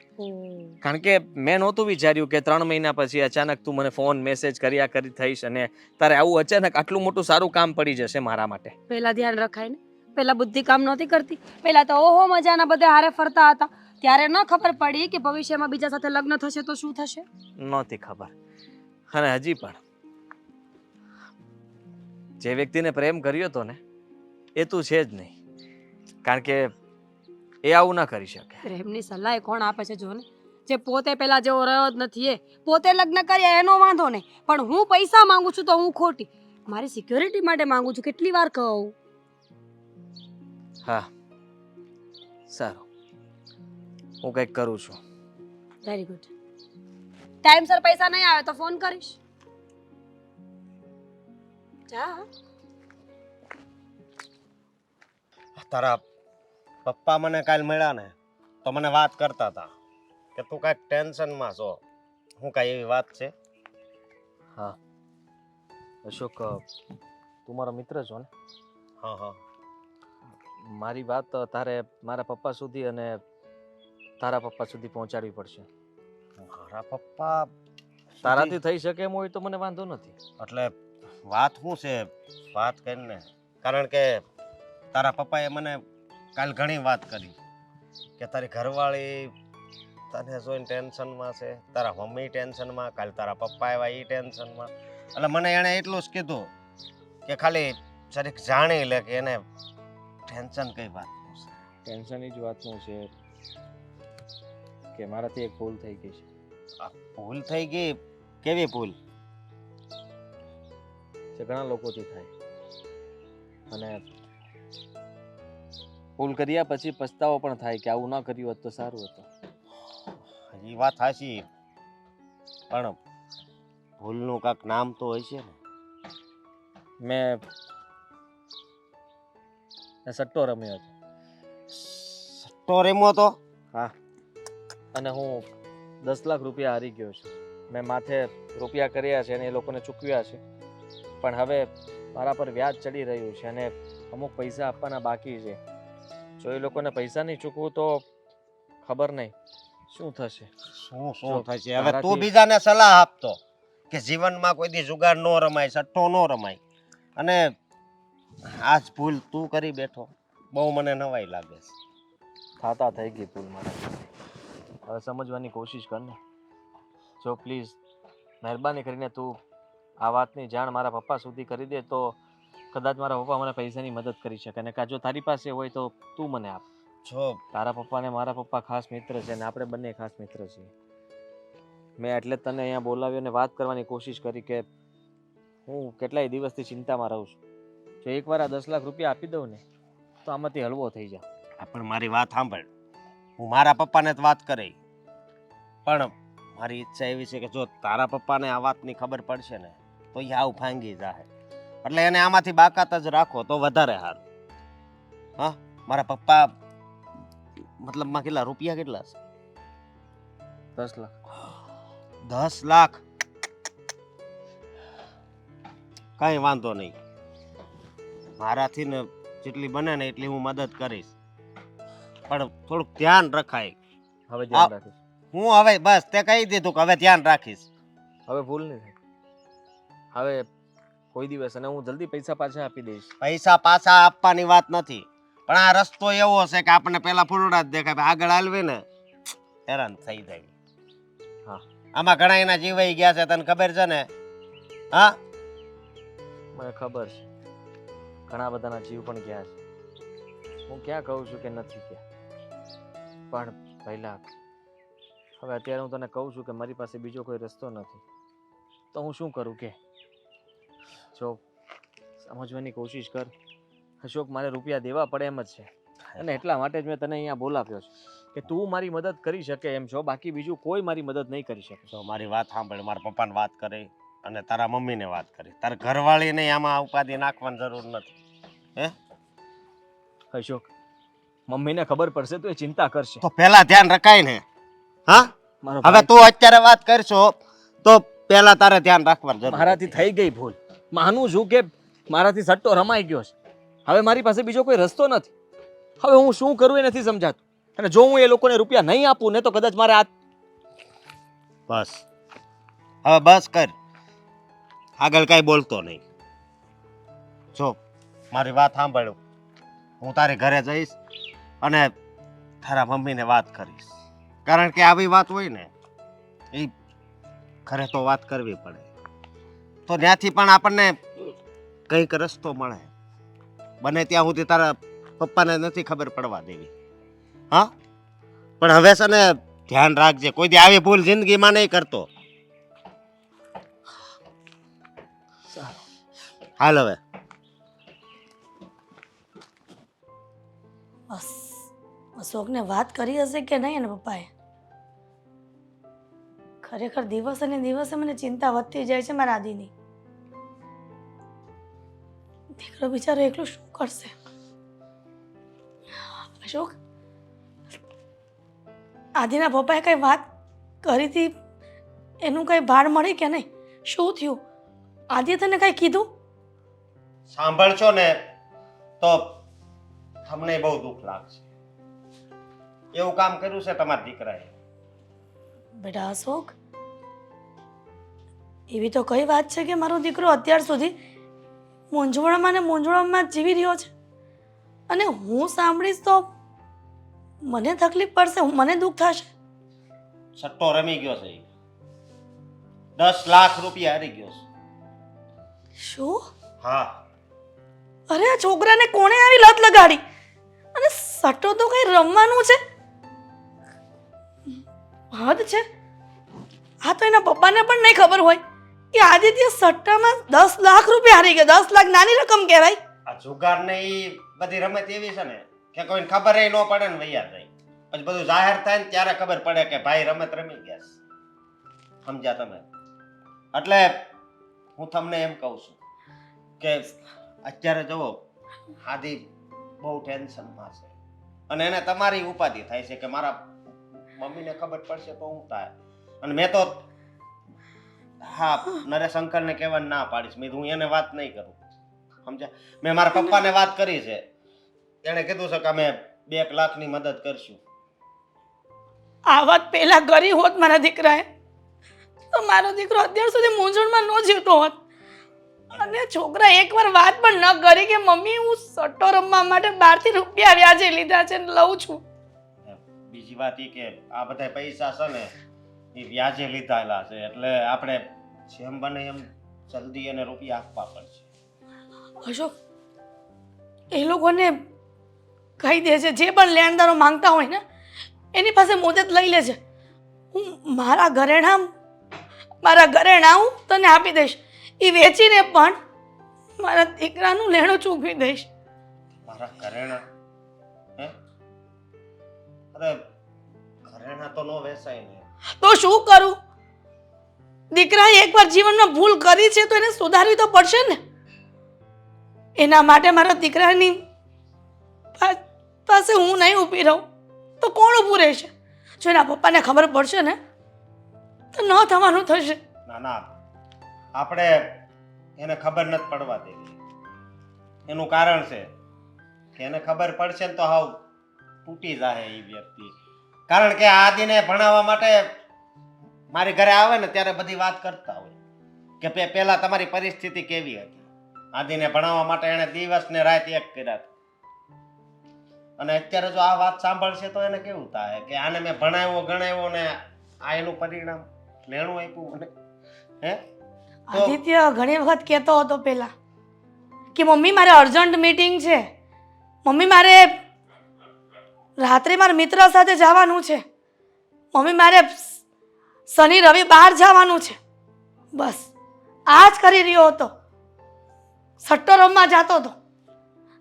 કારણ કે મેં નહોતું વિચાર્યું કે 3 મહિના પછી અચાનક તું મને ફોન મેસેજ કર્યા કરી થઈશ અને તારે આવું અચાનક આટલું મોટું સારું કામ પડી જશે મારા માટે. પહેલા ધ્યાન રખાય ને. પહેલા બુદ્ધિ કામ નહોતી કરતી. પહેલા તો ઓહો મજાના બધે હારે ફરતા હતા. ત્યારે ન ખબર પડી કે ભવિષ્યમાં બીજા સાથે લગ્ન થશે તો શું થશે. નહોતી ખબર. અને હજી પણ જે વ્યક્તિને પ્રેમ કર્યો હતો ને એ તું છે જ નહીં. કારણ કે એ આવું ના કરી શકે. પ્રેમની સલાહ એ કોણ આપે છે જો ને. જે પોતે પેલા જેવો રહ્યો જ નથી એ પોતે લગ્ન કર્યા એનો વાંધો નહીં, પણ હું પૈસા માંગુ છું તો હું ખોટી. મારી સિક્યોરિટી માટે માંગુ છું. કેટલી વાર કહું. હા સારું, હું કંઈક કરું છું. Very good. ટાઈમસર પૈસા નહીં આવે તો ફોન કરીશ. જા. તારા પપ્પા મને કાલ મળ્યા ને તો મને વાત કરતા હતા કે તું કાંઈક ટેન્શનમાં છો. હું કાંઈ એવી વાત છે? હા અશોક, તું મારો મિત્ર છો ને? હા હા. મારી વાત તારે મારા પપ્પા સુધી અને તારા પપ્પા સુધી પહોંચાડવી પડશે. મારા પપ્પા તારાથી થઈ શકે એમ હોય તો મને વાંધો નથી. એટલે વાત શું છે? વાત કરીને, કારણ કે તારા પપ્પાએ મને કાલ ઘણી વાત કરી કે તારી ઘરવાળી તને જોઈને ટેન્શનમાં છે, તારા મમ્મી ટેન્શનમાં, કાલ તારા પપ્પા આવ્યા એ ટેન્શનમાં. એટલે મને એણે એટલું જ કીધું કે ખાલી જરીક જાણી લે કે એને ટેન્શન કઈ વાતનું છે. ટેન્શન જ વાતનું છે કે મારાથી એક ભૂલ થઈ ગઈ છે. આ ભૂલ થઈ ગઈ? કેવી ભૂલ? જે ઘણા લોકોથી થાય અને ભૂલ કર્યા પછી પછતાવો પણ થાય કે આવું ન કર્યું હોત તો સારું હતું. એ વાત હાચી, પણ ભૂલનું કાંઈક નામ તો હોય છે ને. મેં સટ્ટો રમ્યો હતો. સટ્ટો રમ્યો તો? હા, અને હું 10 લાખ રૂપિયા હારી ગયો છું. મેં માથે રૂપિયા કર્યા છે અને એ લોકોને ચૂકવ્યા છે, પણ હવે મારા પર વ્યાજ ચડી રહ્યું છે અને અમુક પૈસા આપવાના બાકી છે. જો એ લોકોને પૈસા નહીં ચૂકવું તો ખબર નહીં શું થશે. શું થશે? હવે તું બીજાને સલાહ આપતો કે જીવનમાં કોઈ દી જુગાર ન રમાય, સટ્ટો ન રમાય, અને આજ ભૂલ તું કરી બેઠો. બહુ મને નવાઈ લાગે છે. થાતા થઈ ગઈ ભૂલ મારા. હવે સમજવાની કોશિશ કર ને. જો પ્લીઝ મહેરબાની કરીને તું આ વાતની જાણ મારા પપ્પા સુધી કરી દે તો કદાચ મારા પપ્પા મને પૈસાની મદદ કરી શકે. અને જો તારી પાસે હોય તો તું મને આપ. જો તારા પપ્પા ને મારા પપ્પા ખાસ મિત્ર છે અને આપણે બંને ખાસ મિત્ર છીએ. મેં એટલે જ તને અહીંયા બોલાવ્યો અને વાત કરવાની કોશિશ કરી કે હું કેટલાય દિવસથી ચિંતામાં રહું છું. જો એકવાર આ 10 લાખ રૂપિયા આપી દઉં ને તો આમાંથી હળવો થઈ જાય. પણ મારી વાત સાંભળ. હું મારા પપ્પાને જ વાત કરી, પણ મારી ઈચ્છા એવી છે કે જો તારા પપ્પાને આ વાતની ખબર પડશે ને તો એ આવું ભાંગી જાય. એટલે એને આમાંથી બાકાત જ રાખો તો વધારે સારું. હા, મારા પપ્પા મતલબમાં કેટલા રૂપિયા કેટલા છે? 10 લાખ. 10 લાખ? કઈ વાંધો નહીં. મારાથી ને જેટલી બને ને એટલી હું મદદ કરીશ, પણ થોડુંક ધ્યાન રખાય. હવે ધ્યાન રાખીશ. હું હવે બસ તે કહી દીધું કે હવે ધ્યાન રાખીશ. હવે ભૂલ નહીં થાય. હવે કોઈ દિવસ અને હું જલ્દી પૈસા પાછા આપી દઈશ. પૈસા પાછા આપવાની વાત નથી, પણ આ રસ્તો એવો છે કે આપણને પેલા ફૂલડા જ દેખાય, આગળ હાલવી ને હેરાન થઈ જાય. હા, આમાં ઘણા એના જીવાઈ ગયા છે, તને ખબર છે ને? હા, મને ખબર છે. ઘણા બધાના જીવ પણ ગયા છે. હું ક્યાં કહું છું કે નથી ગયા, પણ પહેલા હવે અત્યારે હું તને કહું છું કે મારી પાસે બીજો કોઈ રસ્તો નથી. તો હું શું કરું કે? જો સમજવાની કોશિશ કર અશોક, મારે રૂપિયા દેવા પડે એમ જ છે અને એટલા માટે જ મેં તને અહીંયા બોલાવ્યો છે કે તું મારી મદદ કરી શકે એમ છો. બાકી બીજું કોઈ મારી મદદ નહીં કરી શકે. જો મારી વાત સાંભળ. મારા પપ્પાને વાત કરી અને તારા મમ્મીને વાત કરી. તારા ઘરવાળીને આમાં ઉપાધિ નાખવાની જરૂર નથી. હે અશોક, મમ્મીને ખબર પડશે તો એ ચિંતા કરશે. તો પહેલા ધ્યાન રખાય ને. હા, મારો હવે તું અત્યારે વાત કરશો તો પહેલા તારે ધ્યાન રાખવાનું જરૂર. મારાથી થઈ ગઈ ભૂલ. માનું છું કે મારાથી સટ્ટો રમાઈ ગયો છે. હવે મારી પાસે બીજો કોઈ રસ્તો નથી. હવે હું શું કરું એ નથી સમજાતું. અને જો હું એ લોકોને રૂપિયા નહીં આપું ને તો કદાચ મારે આ બસ હવે બસ કર, આગળ કાંઈ બોલતો નહીં. જો મારી વાત સાંભળ, હું તારે ઘરે જઈશ અને તારા મમ્મીને વાત કરીશ, કારણ કે આવી વાત હોય ને એ ઘરે તો વાત કરવી પડે, તો ત્યાંથી પણ આપણને કંઈક રસ્તો મળે. બને ત્યાં સુધી તારા પપ્પાને નથી ખબર પડવા દેવી. હા, પણ હવે છે ને ધ્યાન રાખજે, કોઈ દી આવી ભૂલ જિંદગીમાં નહીં કરતો. હાલ હવે. અશોકને વાત કરી હશે કે નહીં એના પપ્પાએ? ખરેખર દિવસે ને દિવસે મને ચિંતા વધતી જાય છે મારા આદિની. દીકરો બિચારો એકલો શું કરશે? અશોક, આદિના પપ્પાએ કઈ વાત કરી હતી, એનું કઈ ભાર મળી કે નહીં? શું થયું? આદિએ તને કઈ કીધું? સાંભળશો ને તો તમને બહુ દુઃખ લાગશે. એવું કામ કર્યું છે તમારા દીકરાએ. બેટા અશોક, એવી તો કઈ વાત છે કે મારો દીકરો અત્યાર સુધી મૂંઝવણમાં ને મૂંઝવણમાં જ જીવી રહ્યો છે, અને હું સાંભળીશ તો મને તકલીફ પડશે, મને દુઃખ થશે. સટ્ટો રમી ગયો છે, 10 લાખ રૂપિયા હારી ગયો છે. શું? હા, અરે આ છોકરાને કોણે આવી લત લગાડી? અને સટ્ટો તો કઈ રમવાનું છે? હદ છે. આ તો એના પપ્પાને પણ નહીં ખબર હોય કે આદિત્ય સટ્ટામાં 10 લાખ રૂપિયા હારી ગયો. 10 લાખ નાની રકમ કહેવાય? આ જુગાર ને ઈ બધી રમત એવી છે ને કે કોઈને ખબર ન પડે ને વૈયા જાય, પછી બધું જાહેર થાય ને ત્યારે ખબર પડે કે ભાઈ રમત રમી ગયા છે. સમજ્યા તમે? એટલે હું તમને એમ કહું છું કે અત્યારે જુઓ, આદિ બહુ ટેન્શનમાં છે અને એને તમારી ઉપાધિ થાય છે કે મારા મમ્મીને ખબર પડશે તો હું થાય. અને મેં તો હા નરેશ અંકલને કહેવાની ના પાડીશ, મેં હું એને વાત નહીં કરું. સમજ્યા? મેં મારા પપ્પાને વાત કરી છે, એણે કીધું છે કે અમે 2 લાખની મદદ કરશું. આ વાત પહેલા કરી હોત મારા દીકરાએ તો મારો દીકરો અત્યાર સુધી મૂંઝવણમાં ન જીવતો હોત. અને છોકરા એકવાર વાત પણ ન કરી કે મમ્મી હું સટ્ટો રમવા માટે 12 થી રૂપિયા વ્યાજે લીધા છે ને લઉં છું. બીજી વાત એ કે આ બધા પૈસા છે ને એ વ્યાજે લીધેલા છે, એટલે આપણે જેમ બને એમ જલ્દી એને રૂપિયા આપવા પડશે. અશોક, એ લોકોને કહી દે છે જે પણ લેણદારો માંગતા હોય ને એની પાસે મુદત લઈ લેજે. હું મારા ઘરેણા હું તને આપી દઈશ, એ વેચીને પણ મારા દીકરાનું લેણું ચૂકવી દઈશ. મારા ઘરેણા? હે? અરે ઘરેણા તો નો વેચાય ને. તો શું કરું? દીકરાએ એકવાર જીવનમાં ભૂલ કરી છે તો એને સુધારવી તો પડશે ને. એના માટે મારા દીકરાની પાસે હું નહીં ઊભી રહું તો કોણ ઊભું રહેશે? જો એના પપ્પાને ખબર પડશે ને તો ન થવાનું થશે. ના ના, આપણે એને ખબર નથી પડવા દેવી. એનું કારણ છે કે એને ખબર પડશે ને તો હાવ તૂટી જાય એ વ્યક્તિ. કારણ કે આદિને ભણાવવા માટે મારી ઘરે આવે ને ત્યારે બધી વાત કરતા હોય કે પહેલા તમારી પરિસ્થિતિ કેવી હતી. આદિને ભણાવવા માટે એણે દિવસ ને રાત એક કર્યા હતા. અને અત્યારે જો આ વાત સાંભળશે તો એને કેવું થાય કે આને મેં ભણાવ્યો ગણાવ્યો ને આ એનું પરિણામ લેણું આપ્યું મને. હે? આદિત્ય ઘણી વખત કહેતો હતો પહેલા કે મમ્મી મારે અર્જન્ટ મીટિંગ છે, મમ્મી મારે રાત્રે મારા મિત્ર સાથે જવાનું છે, મમ્મી મારે શનિ રવિ બહાર જવાનું છે. બસ આ જ કરી રહ્યો હતો. સટ્ટો રમવા જતો હતો.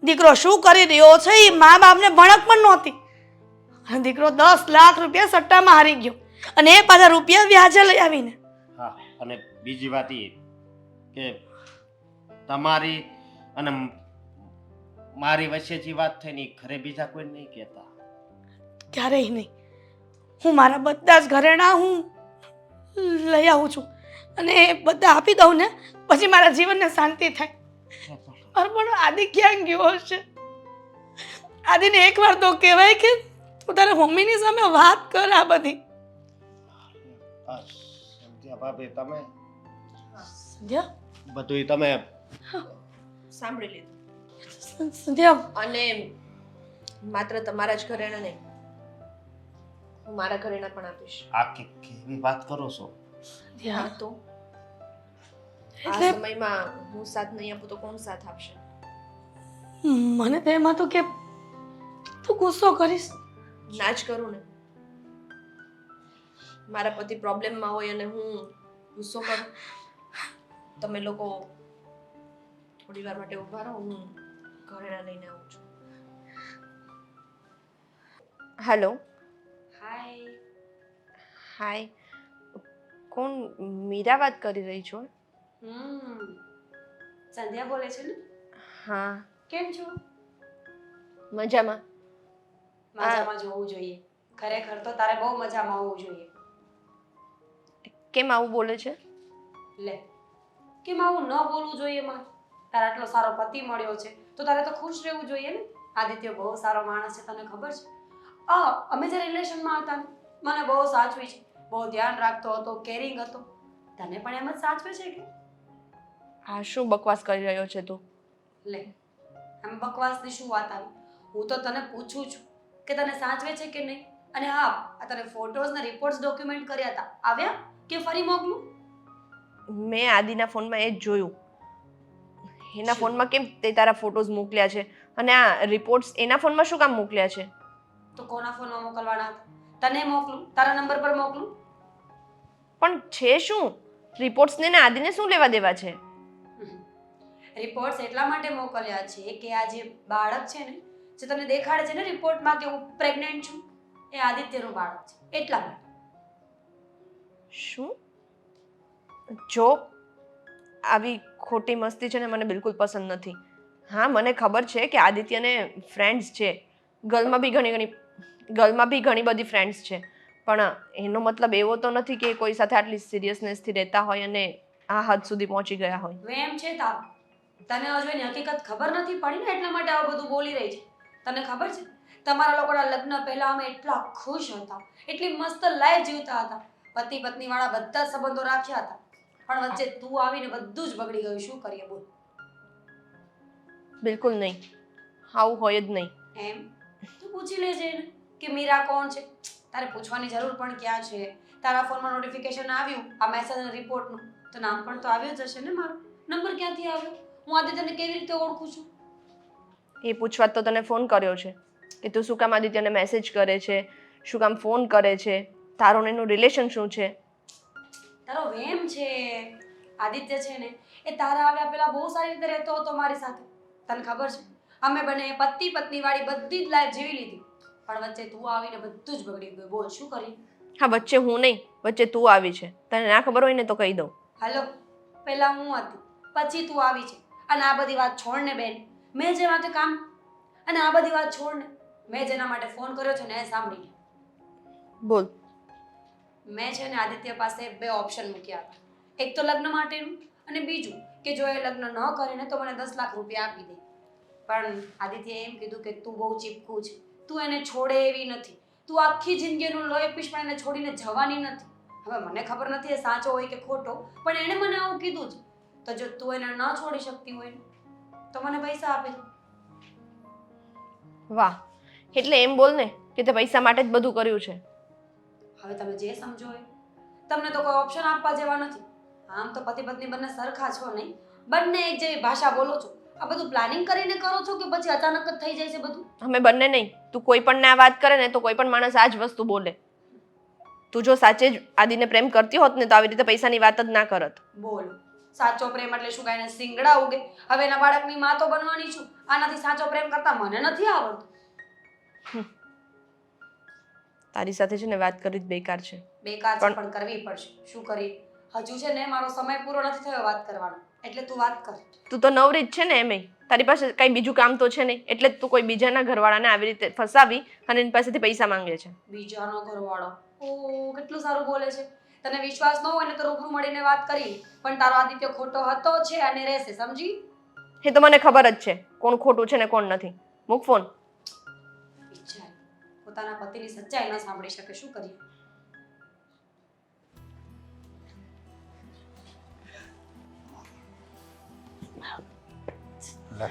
દીકરો શું કરી રહ્યો છે એ મા બાપને ભણક પણ નહોતી. અને દીકરો 10 લાખ રૂપિયા સટ્ટામાં હારી ગયો અને એ પાછા રૂપિયા વ્યાજે લઈ આવીને. હા, અને બીજી વાત એ કે તમારી અને મારી વચ્ચે જે વાત થઈ ને ઘરે બીજા કોઈ નહીં કહેતા. ક્યારેય નહીં. હું મારા બધા જ ઘરેણા હું લઈ આવું છું અને એ બધા આપી દઉં ને પછી મારા જીવનને શાંતિ થાય. પણ આદિ ક્યાં ગયો હશે? આદિને એકવાર તો કહેવાય કે તું તારા મમ્મીની સામે વાત કર. આ બધી ભાભી તમે સંધ્યા બધુંય તમે સાંભળી લીધું. સંધ્યા અને માત્ર તમારા જ ઘરેણા નહીં, હું મારા ઘરેણા પણ આપીશ. આ કેવી વાત કરો છો? હા તો આ એટલે સમયમાં હું સાથ નહીં આપું તો કોણ સાથ આપશે? મને તો એમ હતું કે તું ગુસ્સો કરીશ. ના જ કરું ને. મારા પતિ પ્રોબ્લેમમાં હોય અને હું ગુસ્સો કરું? તમે લોકો થોડી વાર માટે ઊભા રહો, હું ઘરેણા લઈને આવું છું. હેલો. હાય. હાય. કોણ? મીરા વાત કરી રહી છો? સંધ્યા બોલે છે ને? હા. કેમ છો? મજામાં. મજામાં જ હોવું જોઈએ. ખરેખર તો તારે બહુ મજામાં હોવું જોઈએ. કેમ આવું બોલે છે? લે, કેમ આવું ન બોલવું જોઈએ મારે? તારે આટલો સારો પતિ મળ્યો છે તો તારે તો ખુશ રહેવું જોઈએ ને. આદિત્ય બહુ સારો માણસ છે, તને ખબર છે? અમે જે રિલેશનમાં હતા ને, મને બહુ સાચવી છે, બહુ ધ્યાન રાખતો હતો, કેરિંગ હતો. તને પણ એમ જ સાચવે છે કે? આ શું બકવાસ કરી રહ્યો છે તું? લે, આમ બકવાસની શું વાત આવી? હું તો તને પૂછું છું કે તને સાચવે છે કે નહીં. અને હા, આ તને ફોટોઝ ને રિપોર્ટ્સ ડોક્યુમેન્ટ કર્યા હતા, આવ્યા કે ફરી મોકલું? મેં આદિના ફોનમાં એ જ જોયું. એના ફોનમાં કેમ તે તારા ફોટોઝ મોકલ્યા છે અને આ રિપોર્ટ્સ એના ફોનમાં શું કામ મોકલ્યા છે? તો કોના ફોનમાં મોકલવાના હતા? તને મોકલું? તારા નંબર પર મોકલું? પણ છે શું? રિપોર્ટ્સને ને આદિને શું લેવા દેવા છે? રિપોર્ટ્સ એટલા માટે મોકલ્યા છે કે આ જે બાળક છે ને, જે તને દેખાડે છે ને રિપોર્ટમાં કે હું પ્રેગ્નન્ટ છું, એ આદિત્યનું બાળક છે, એટલા માટે. શું? જો આવી ખોટી મસ્તી છે ને મને બિલકુલ પસંદ નથી. હા, મને ખબર છે કે આદિત્યને ફ્રેન્ડ્સ છે, ગર્લમાં બી ઘણી બધી ફ્રેન્ડ્સ છે, પણ એનો મતલબ એવો તો નથી કે કોઈ સાથે આટલી સિરિયસનેસથી રહેતા હોય અને આ હદ સુધી પહોંચી ગયા હોય. વેમ છે તારો. તને હજુ એની હકીકત ખબર નથી પડી ને, એટલા માટે આવું બધું બોલી રહી છે. તને ખબર છે, તમારા લોકોના લગ્ન પહેલા અમે એટલા ખુશ હતા, એટલી મસ્ત લાઈફ જીવતા હતા, પતિ પત્ની વાળા બધા સંબંધો રાખ્યા હતા, પણ વચ્ચે તું આવીને બધું જ બગડી ગયું. શું કરીએ બોલ? બિલકુલ નહીં, આવું હોય જ નહીં. એમ તું પૂછી લેજે એને કે મીરા કોણ છે. તારે પૂછવાની જરૂર પણ ક્યાં છે? તારા ફોનમાં નોટિફિકેશન આવ્યું આ મેસેજ અને રિપોર્ટનું, તો નામ પણ તો આવ્યું જ હશે ને મારું. નંબર ક્યાંથી આવ્યો? હું આદિત્યને કેવી રીતે ઓળખું છું? એ પૂછવા તો તને ફોન કર્યો છે કે તું શું કામ આદિત્યને મેસેજ કરે છે, શું કામ ફોન કરે છે, તારો ને એનું રિલેશન શું છે? તારો વેમ છે. આદિત્ય છે ને, એ તારા આવ્યા પહેલા બહુ સારી રીતે રહેતો હતો મારી સાથે. તને ખબર છે, અમે બંને પતિ પત્ની વાળી બધી જ લાઈફ જીવી લીધી, પણ વચ્ચે તું આવીને બધું જ બગડી ગયું. બોલ શું કરી? હા, વચ્ચે હું નહીં, વચ્ચે તું આવી છે. તને ના ખબર હોય ને તો કહી દઉં. હાલો, પહેલા હું હતી, પછી તું આવી છે. અને આ બધી વાત છોડ ને બેન. મેં જે માટે કામ અને આ બધી વાત છોડ ને, મેં જેના માટે ફોન કર્યો છે ને એ સાંભળી લે. બોલ. મેં છે ને આદિત્ય પાસે 2 ઓપ્શન મૂક્યા હતા. એક તો લગ્ન માટેનું, અને બીજું કે જો એ લગ્ન ન કરે ને તો મને 10 લાખ રૂપિયા આપી દે. પણ આદિત્યએ એમ કીધું કે તું બહુ ચીપકું છે, તું એને છોડે એવી નથી, તું આખી જિંદગીનું લોહી પીશ પણ એને છોડીને જવાની નથી. હવે મને ખબર નથી એ સાચો હોય કે ખોટો, પણ એણે મને આવું કીધું છે. તો જો તું એને ન છોડી શકતી હોય ને, તો મને પૈસા આપી દે. વાહ, એટલે એમ બોલ ને કે તે પૈસા માટે જ બધું કર્યું છે. હવે તમે જે સમજો એ. તમને તો કોઈ ઓપ્શન આપવા જેવા નથી. આમ તો પતિ પત્ની બંને સરખા છો નહીં, બંને એક જેવી ભાષા બોલો છો. આ બધું પ્લાનિંગ કરીને કરો છો કે પછી અચાનક જ થઈ જાય છે બધું? અમે બંને નહીં. તું કોઈ પણ આ વાત કરે ને તો કોઈ પણ માણસ આ જ વસ્તુ બોલે. તું જો સાચે જ આદિને પ્રેમ કરતી હોત ને તો આવી રીતે પૈસાની વાત જ ના કરત. બોલો, સાચો પ્રેમ એટલે શું કાંઈ એને સિંગડા ઉગે? હવે એના બાળકની માં તો બનવાની છું. આનાથી સાચો પ્રેમ કરતા મને નથી આવડતું. તારી સાથે છે ને વાત કરી જ બેકાર છે. બેકાર છે પણ કરવી પડશે. શું કરીએ? હજુ છે ને મારો સમય પૂરો નથી થયો વાત કરવાનો, એટલે તું વાત કર. તું તો નવરી જ છે ને એમેય. તારી પાસે કઈ બીજું કામ તો છે નહીં, એટલે જ તું કોઈ બીજાના ઘરવાળાને આવી રીતે ફસાવી અને એની પાસેથી પૈસા માંગે છે. બીજાનો ઘરવાળો? ઓહ, કેટલું સારું બોલે છે. તને વિશ્વાસ ન હોય ને તો રૂબરૂ મળીને વાત કરી. પણ તારો આદિત્ય ખોટો હતો છે અને રહેશે, સમજી? એ તો મને ખબર જ છે કોણ ખોટું છે ને કોણ નથી. મૂક ફોન. વિચાર, પોતાના પતિની સચ્ચાઈ ન સાંભળી શકે. શું કરીએ? લે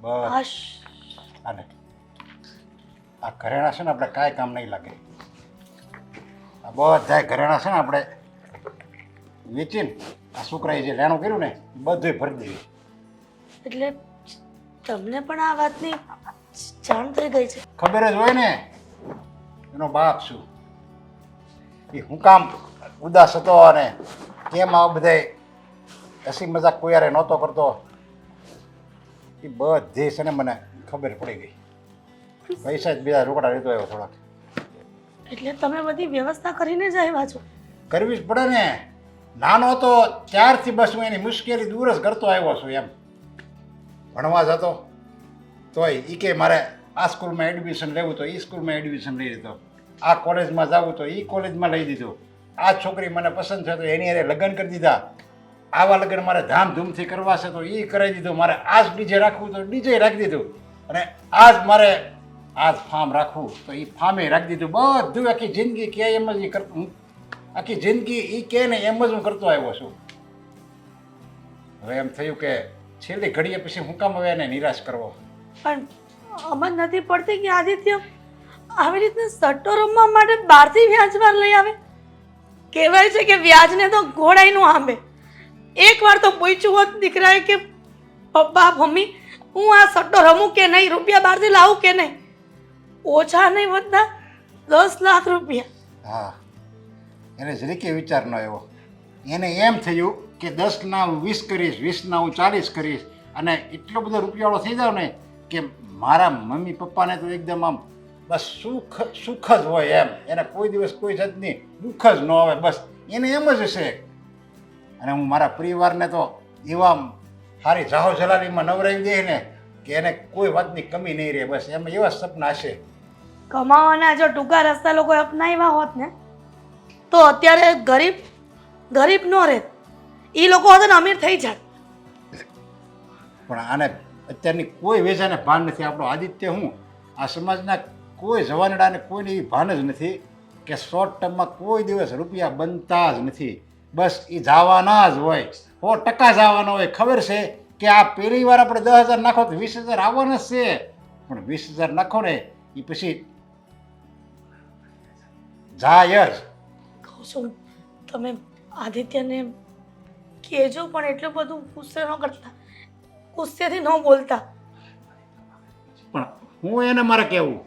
બસ હશ. આને આ ઘરેણા છે ને આપણે કાંઈ કામ નહીં લાગે. આ બધા ઘરેણા છે ને આપણે વેચીને આ છોકરાએ જે લેણું કર્યું ને એ બધું ભરી દેવી. એટલે તમને પણ આ વાતની જાણ થઈ ગઈ છે? ખબર જ હોય ને એનો બાપ છું. એ હું કામ ઉદાસ હતો અને કેમ આ બધાય હસી મજાક કોઈ યારે નહોતો કરતો એ બધી છે ને મને ખબર પડી ગઈ. પૈસા જ બીજા રોકડા લીધો આવ્યો થોડાક. એટલે તમે બધી વ્યવસ્થા કરીને જ આવ્યા છો? કરવી જ પડે ને. નાનો હતો ત્યારથી બસ હું એની મુશ્કેલી દૂર જ કરતો આવ્યો છું એમ. ભણવા જતો તોય એ કે મારે આ સ્કૂલમાં એડમિશન લેવું તો એ સ્કૂલમાં એડમિશન લઈ લીધો, આ કોલેજમાં જવું તો એ કોલેજમાં લઈ દીધું, આ છોકરી મને પસંદ છે તો એની હારે લગ્ન કરી દીધા, આવા લગ્ન મારે ધામધૂમથી કરવા છે તો એ કરાવી દીધું, મારે આજ ડીજે રાખવું તો ડીજે રાખી દીધું, અને આજ ફાર્મ રાખવું તો એ ફાર્મે રાખી દીધું. બધું આખી જિંદગી કે એમ જ કરતો હું, આખી જિંદગી એ કે ને એમ જ હું કરતો આવ્યો છું. હવે એમ થયું કે છેલ્લી ઘડીએ પછી હું કામ હવે એને નિરાશ કરવો. પણ અમર નથી પડતી કે આદિત્ય આવી રીતના સટ્ટો રમવા માટે બહારથી વ્યાજવાર લઈ આવે? કહેવાય છે કે વ્યાજને તો ઘોડાઈનું આંબે. એકવાર તો પૂછ્યું હોત દીકરાએ કે પપ્પા મમ્મી હું આ સટ્ટો રમું કે નહીં, રૂપિયા બહારથી લાવું કે નહીં, ઓછા નહીં વધતા 10 લાખ રૂપિયા. હા, એને જરીકે વિચાર ન આવ્યો. એને એમ થયું કે 10ના હું 20 કરીશ, 20ના હું 40 કરીશ, અને એટલો બધો રૂપિયાવાળો થઈ જાવ ને કે મારા મમ્મી પપ્પાને તો એકદમ આમ બસ સુખ જ હોય એમ. એને કોઈ દિવસ કોઈ જાતની દુઃખ જ ન આવે, બસ એને એમ જ હશે. અને હું મારા પરિવારને તો એવા સારી જાહો જલાલીમાં નવરાવી દે ને કે એને કોઈ વાતની કમી નહીં રહે, બસ એમ એવા સપના હશે. કમાવાના જો ટૂંકા રસ્તા લોકો અપનાવ્યા હોત ને તો અત્યારે ગરીબ નો રહેત, એ લોકો હોત ને અમીર થઈ જાત. પણ આને અત્યારની કોઈ વેચાને ભાન નથી. આપણો આદિત્ય હું આ સમાજના કોઈ જવાનડાને કોઈને એ ભાન જ નથી કે શોર્ટ ટર્મમાં કોઈ દિવસ રૂપિયા બનતા જ નથી. બસ એ જવાના જ હોય, 100% જવાના હોય. ખબર છે કે આ પહેલી વાર આપણે 10,000 નાખો તો 20,000 આવવાના જ છે, પણ 20,000 નાખો ને એ પછી જાય જ. કહું છું તમે આદિત્યને કહેજો, પણ એટલું બધું ગુસ્સે ન કરતા, ગુસ્સેથી ન બોલતા. પણ હું એને મારે કહેવું,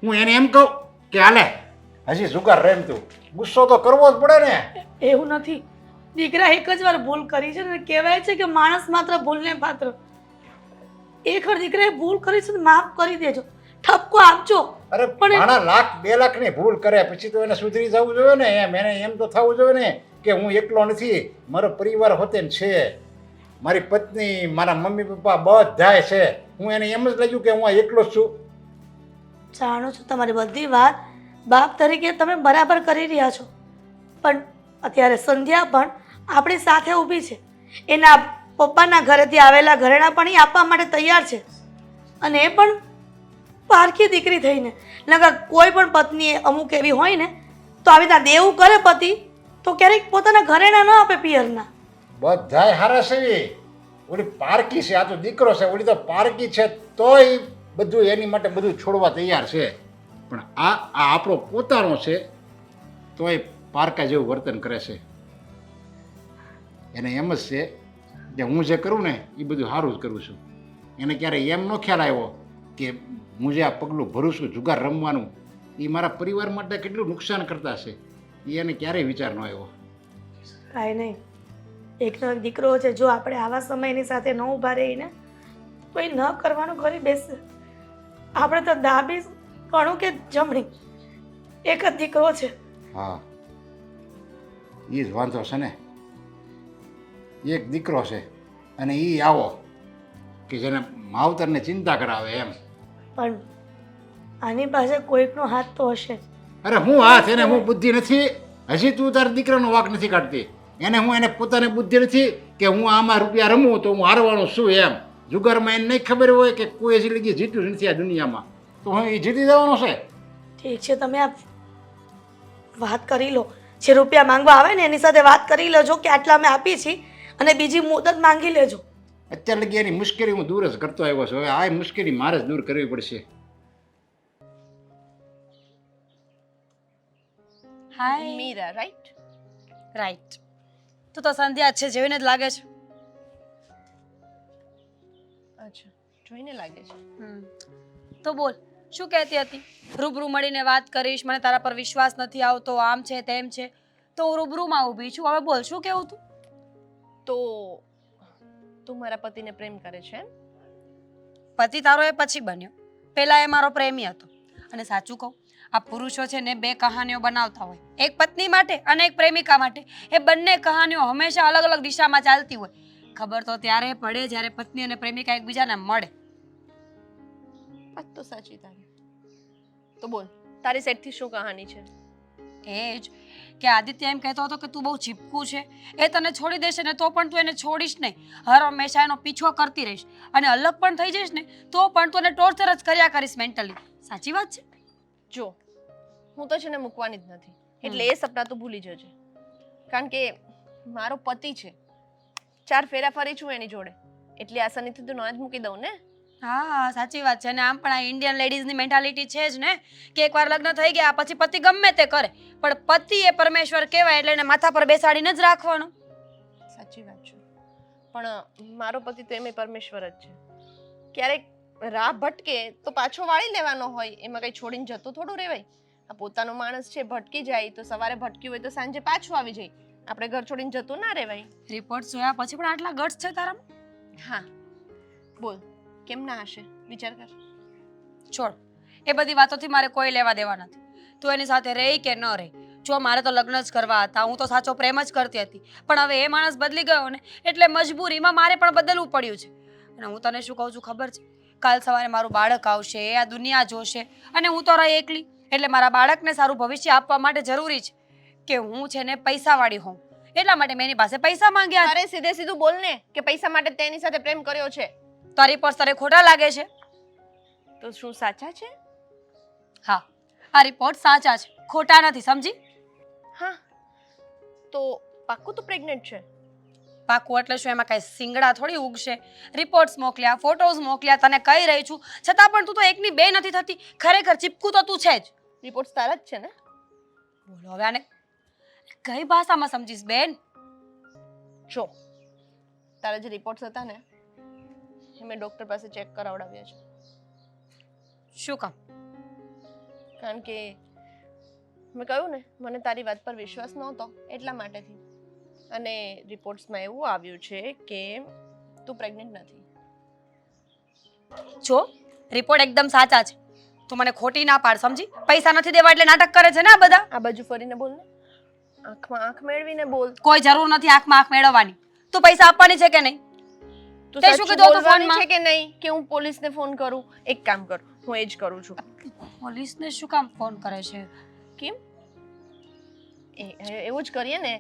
હું એને એમ કહું કે હાલે હજી જુગાર રમતું, ગુસ્સો તો કરવો જ પડે ને. એવું નથી, દીકરા એક જ વાર ભૂલ કરી છે ને, કહેવાય છે કે માણસ માત્ર ભૂલને પાત્ર. એક વાર દીકરાએ ભૂલ કરી છે ને માફ કરી દેજો, ઠપકો આપજો. અરે માણા લાખ 2 લાખની ભૂલ કરે પછી તો એને સુધરી જવું જોઈએ ને. એને એમ તો થવું જોઈએ ને કે હું એકલો નથી, મારો પરિવાર હોતે છે, મારી પત્ની, મારા મમ્મી પપ્પા બધાય છે. હું એને એમ જ લાગ્યું કે હું આ એકલો જ છું. જાણું છું તમારી બધી વાત, બાપ તરીકે તમે બરાબર કરી રહ્યા છો, પણ અત્યારે સંધ્યા પણ આપણી સાથે ઊભી છે. એના પપ્પાના ઘરેથી આવેલા ઘરેણા પણ એ આપવા માટે તૈયાર છે, અને એ પણ પારખી દીકરી થઈને. નકર કોઈ પણ પત્ની અમુક એવી હોય ને તો આવી રીતના દેવું કરે પતિ તો ક્યારેક પોતાના ઘરેણા ન આપે પિયરના. બધાય હારા છે. ઓલી પારકી છે, આ તો દીકરો છે, ઓલી તો પારકી છે તોય બધું એની માટે બધું છોડવા તૈયાર છે. પણ આ આપણો પોતાનો છે તોય પારકા જેવું વર્તન કરે છે. એને એમ જ છે કે હું જે કરું ને એ બધું સારું જ કરું છું. એને ક્યારેય એમ ન ખ્યાલ આવ્યો કે હું જે આ પગલું ભરું છું જુગાર રમવાનું એ મારા પરિવાર માટે કેટલું નુકસાન કરતા છે, એ એને ક્યારેય વિચાર ન આવ્યો. કાંઈ નહીં, એકનો એક દીકરો છે, જો આપણે આવા સમયની સાથે ન ઊભા રહીને તો એ ન કરવાનું ઘરે બેસે. આપણે તો ડાબી કણું કે જમણી એક જ દીકરો છે. હા, એ જ વાંધો છે ને. એક દીકરો છે અને એ આવો કે જેને માવતરને ચિંતા કરાવે એમ. પણ આની પાસે કોઈકનો હાથ તો હશે જ. અરે હું હાથ, એને હું બુદ્ધિ નથી. હજી તું તારા દીકરાનો વાંક નથી કાઢતી. એને પોતાને બુદ્ધિ નથી કે હું આમાં રૂપિયા રમું તો હું હારવાનો છું એમ. જુગારમાં એને નહીં ખબર હોય કે કોઈ હજી લગી જીત્યું નથી આ દુનિયામાં, તો હું એ જીતી જવાનો છે. ઠીક છે, તમે આ વાત કરી લો, જે રૂપિયા માંગવા આવે ને એની સાથે વાત કરી લેજો કે આટલા અમે આપી છીએ અને બીજી મુદત માંગી લેજો. અત્યારે લગી એની મુશ્કેલી હું દૂર જ કરતો આવ્યો છું. હવે આ મુશ્કેલી મારે જ દૂર કરવી પડશે. હાય મીરા, રાઈટ? રાઈટ. તું તો સંધ્યા જ છે, જેવીને જ લાગે છે. અચ્છા, જોઈને લાગે છે. તો બોલ, શું કહેતી હતી? રૂબરૂ મળીને વાત કરીશ, મને તારા પર વિશ્વાસ નથી આવતો, આમ છે તેમ છે. તો હું રૂબરૂમાં ઊભી છું. હવે બોલ, શું કહેવું તું? તો તું મારા પતિને પ્રેમ કરે છે એમ? પતિ તારો એ પછી બન્યો, પહેલા એ મારો પ્રેમી હતો. અને સાચું કહું, આ પુરુષો છે ને બે કહાનીઓ બનાવતા હોય, એક પત્ની માટે અને એક પ્રેમિકા માટે. એ બંને કહાનીઓ હંમેશા અલગ અલગ દિશામાં ચાલતી હોય. ખબર તો ત્યારે પડે જ્યારે પત્ની અને પ્રેમિકા એકબીજાને મળે. વાત તો સાચી તારી. તો બોલ, તારી સાઈડથી શું કહાની છે? એ જ કે આદિત્ય એમ કહેતો હતો કે તું બહુ ચીપકું છે, એ તને છોડી દેશે ને તો પણ તું એને છોડીશ નહીં, હર હંમેશા એનો પીછો કરતી રહીશ, અને અલગ પણ થઈ જઈશ ને તો પણ તું એને ટોર્ચર જ કર્યા કરીશ મેન્ટલી. સાચી વાત છે? જો, હું તો છે ને મૂકવાની જ નથી, એટલે એ સપના તો ભૂલી જજે. કારણ કે મારો પતિ છે, 4 ફેરા ફરી છું એની જોડે, એટલે આસાનીથી તો ન જ મૂકી દઉં ને. હા, સાચી વાત છે. અને આમ પણ આ ઇન્ડિયન લેડીઝની મેન્ટાલિટી છે જ ને કે એકવાર લગ્ન થઈ ગયા પછી પતિ ગમે તે કરે, પણ પતિ એ પરમેશ્વર કહેવાય, એટલે એને માથા પર બેસાડીને જ રાખવાનો. સાચી વાત છે, પણ મારો પતિ તો એમે પરમેશ્વર જ છે. ક્યારેક રાહ ભટકે તો પાછો વાળી લેવાનો હોય, એમાં કઈ છોડીને જતો થોડું રહેવાય. આ પોતાનો માણસ છે, ભટકી જાય તો સવારે ભટક્યું હોય તો સાંજે પાછું આવી જાય. આપણે ઘર છોડીને જતું ના રહેવાય. રિપોર્ટ જોયા પછી પણ આટલા ગટ્સ છે તારામાં? હા, બોલ, કેમ ના હશે? વિચાર કર. છોડ, એ બધી વાતોથી મારે કોઈ લેવા દેવા નથી. તું એની સાથે રહી કે ન રહી, જો મારે તો લગ્ન જ કરવા હતા, હું તો સાચો પ્રેમ જ કરતી હતી, પણ હવે એ માણસ બદલી ગયો ને એટલે મજબૂરીમાં મારે પણ બદલવું પડ્યું છે. અને હું તને શું કહું છું ખબર છે? કાલ સવારે મારું બાળક આવશે, આ દુનિયા જોશે, અને હું તો રહી એકલી. એટલે મારા બાળકને સારું ભવિષ્ય આપવા માટે જરૂરી છે કે હું છે ને પૈસાવાળી હોઉં. એટલા માટે મેં એની પાસે પૈસા માંગ્યા. અરે સીધે સીધું બોલ ને કે પૈસા માટે તેની સાથે પ્રેમ કર્યો છે. તારી પર તારે ખોટા લાગે છે? તો શું સાચા છે? હા, આ રિપોર્ટ સાચા છે, ખોટા નથી, સમજી? હા, તો પાક્કું તો પ્રેગ્નન્ટ છે? પાકું એટલે શું? એમાં કઈ સિંગડા થોડી ઉગશે? રિપોર્ટ્સ મોકલ્યા, ફોટોઝ મોકલ્યા, તને કહી રહી છું, છતાં પણ તું તો એકની બે નથી થતી. ખરેખર ચીપકું તો તું છે જ. રિપોર્ટ્સ તારા જ છે ને? બોલો હવે આને કઈ ભાષામાં સમજીશ બેન? જો, તારા જે રિપોર્ટ્સ હતા ને એ મેં ડોક્ટર પાસે ચેક કરાવડાવ્યા છે. શું કામ? કારણ કે મેં કહ્યું ને, મને તારી વાત પર વિશ્વાસ નહોતો, એટલા માટેથી. અને રિપોર્ટ્સમાં એવું આવ્યું છે કે તું પ્રેગ્નન્ટ નથી. જો, રિપોર્ટ એકદમ સાચા છે. તું મને ખોટી ના પાડ, સમજી? પૈસા નથી દેવા એટલે નાટક કરે છે ને આ બધા. આ બાજુ ફરીને બોલ ને, આંખમાં આંખ મેળવીને બોલ. કોઈ જરૂર નથી આંખમાં આંખ મેળવવાની. તું પૈસા આપવાની છે કે નહીં? તું તે શું સાચું કીધું હતું બોલવાની ફોનમાં? છે કે નહીં કે હું પોલીસને ફોન કરું? એક કામ કર, હું એ જ કરું છું. પોલીસને શું કામ ફોન કરે છે? કેમ? એવું જ કરીએ ને,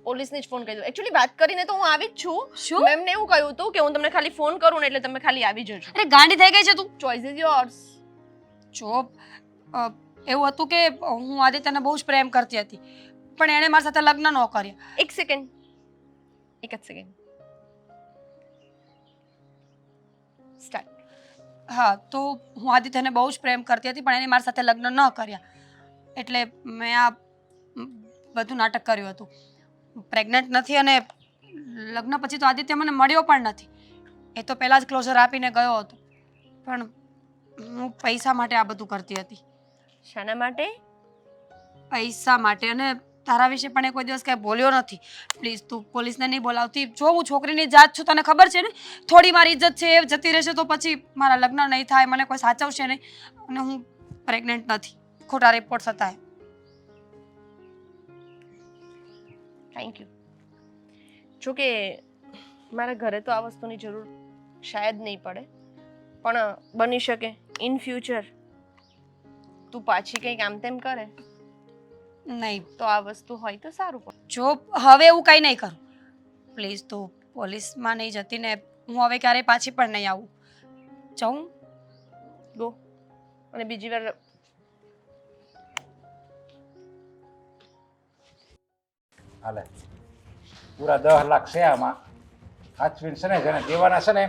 પોલીસને જ ફોન કરી દઉં. એકચ્યુઅલી વાત કરીને તો હું આવી જ છું. શું? મેમને એવું કહ્યું હતું કે હું તમને ખાલી ફોન કરું ને એટલે તમે ખાલી આવી જજો. અરે ગાંડી થઈ ગઈ છે તું? Choice is yours. જો એવું હતું કે હું આદિત્યને બહુ જ પ્રેમ કરતી હતી, પણ એણે મારી સાથે લગ્ન ન કર્યા. એક સેકન્ડ, એક જ સેકન્ડ. સ્ટાર્ટ. હા, તો હું આદિત્યને બહુ જ પ્રેમ કરતી હતી, પણ એણે મારી સાથે લગ્ન ન કર્યા, એટલે મેં આ બધું નાટક કર્યું હતું. પ્રેગ્નન્ટ નથી, અને લગ્ન પછી તો આદિત્ય મને મળ્યો પણ નથી. એ તો પહેલાં જ ક્લોઝર આપીને ગયો હતો, પણ હું પૈસા માટે આ બધું કરતી હતી. શાના માટે? પૈસા માટે. અને તારા વિશે પણ એ કોઈ દિવસ કાંઈ બોલ્યો નથી. પ્લીઝ તું પોલીસને નહીં બોલાવતી. જો હું છોકરીની જાત છું, તને ખબર છે ને, થોડી મારી ઇજ્જત છે એ જતી રહેશે તો પછી મારા લગ્ન નહીં થાય, મને કોઈ સાચવશે નહીં, અને હું પ્રેગ્નન્ટ નથી. ખોટા રિપોર્ટ્સ હતા. Thank you. જોકે મારા ઘરે તો આ વસ્તુની જરૂર શાયદ નહીં પડે, પણ બની શકે ઇન ફ્યુચર તું પાછી કંઈક આમ તેમ કરે નહીં, તો આ વસ્તુ હોય તો સારું પડે. જો હવે એવું કંઈ નહીં કરું. પ્લીઝ તું પોલીસમાં નહીં જતી ને હું હવે ક્યારેય પાછી પણ નહીં આવું. જાઉં? ગો. અને બીજી વાર હાલે પૂરા 10 લાખ છે આમાં. સાચવીને છે ને જેને દેવાના છે ને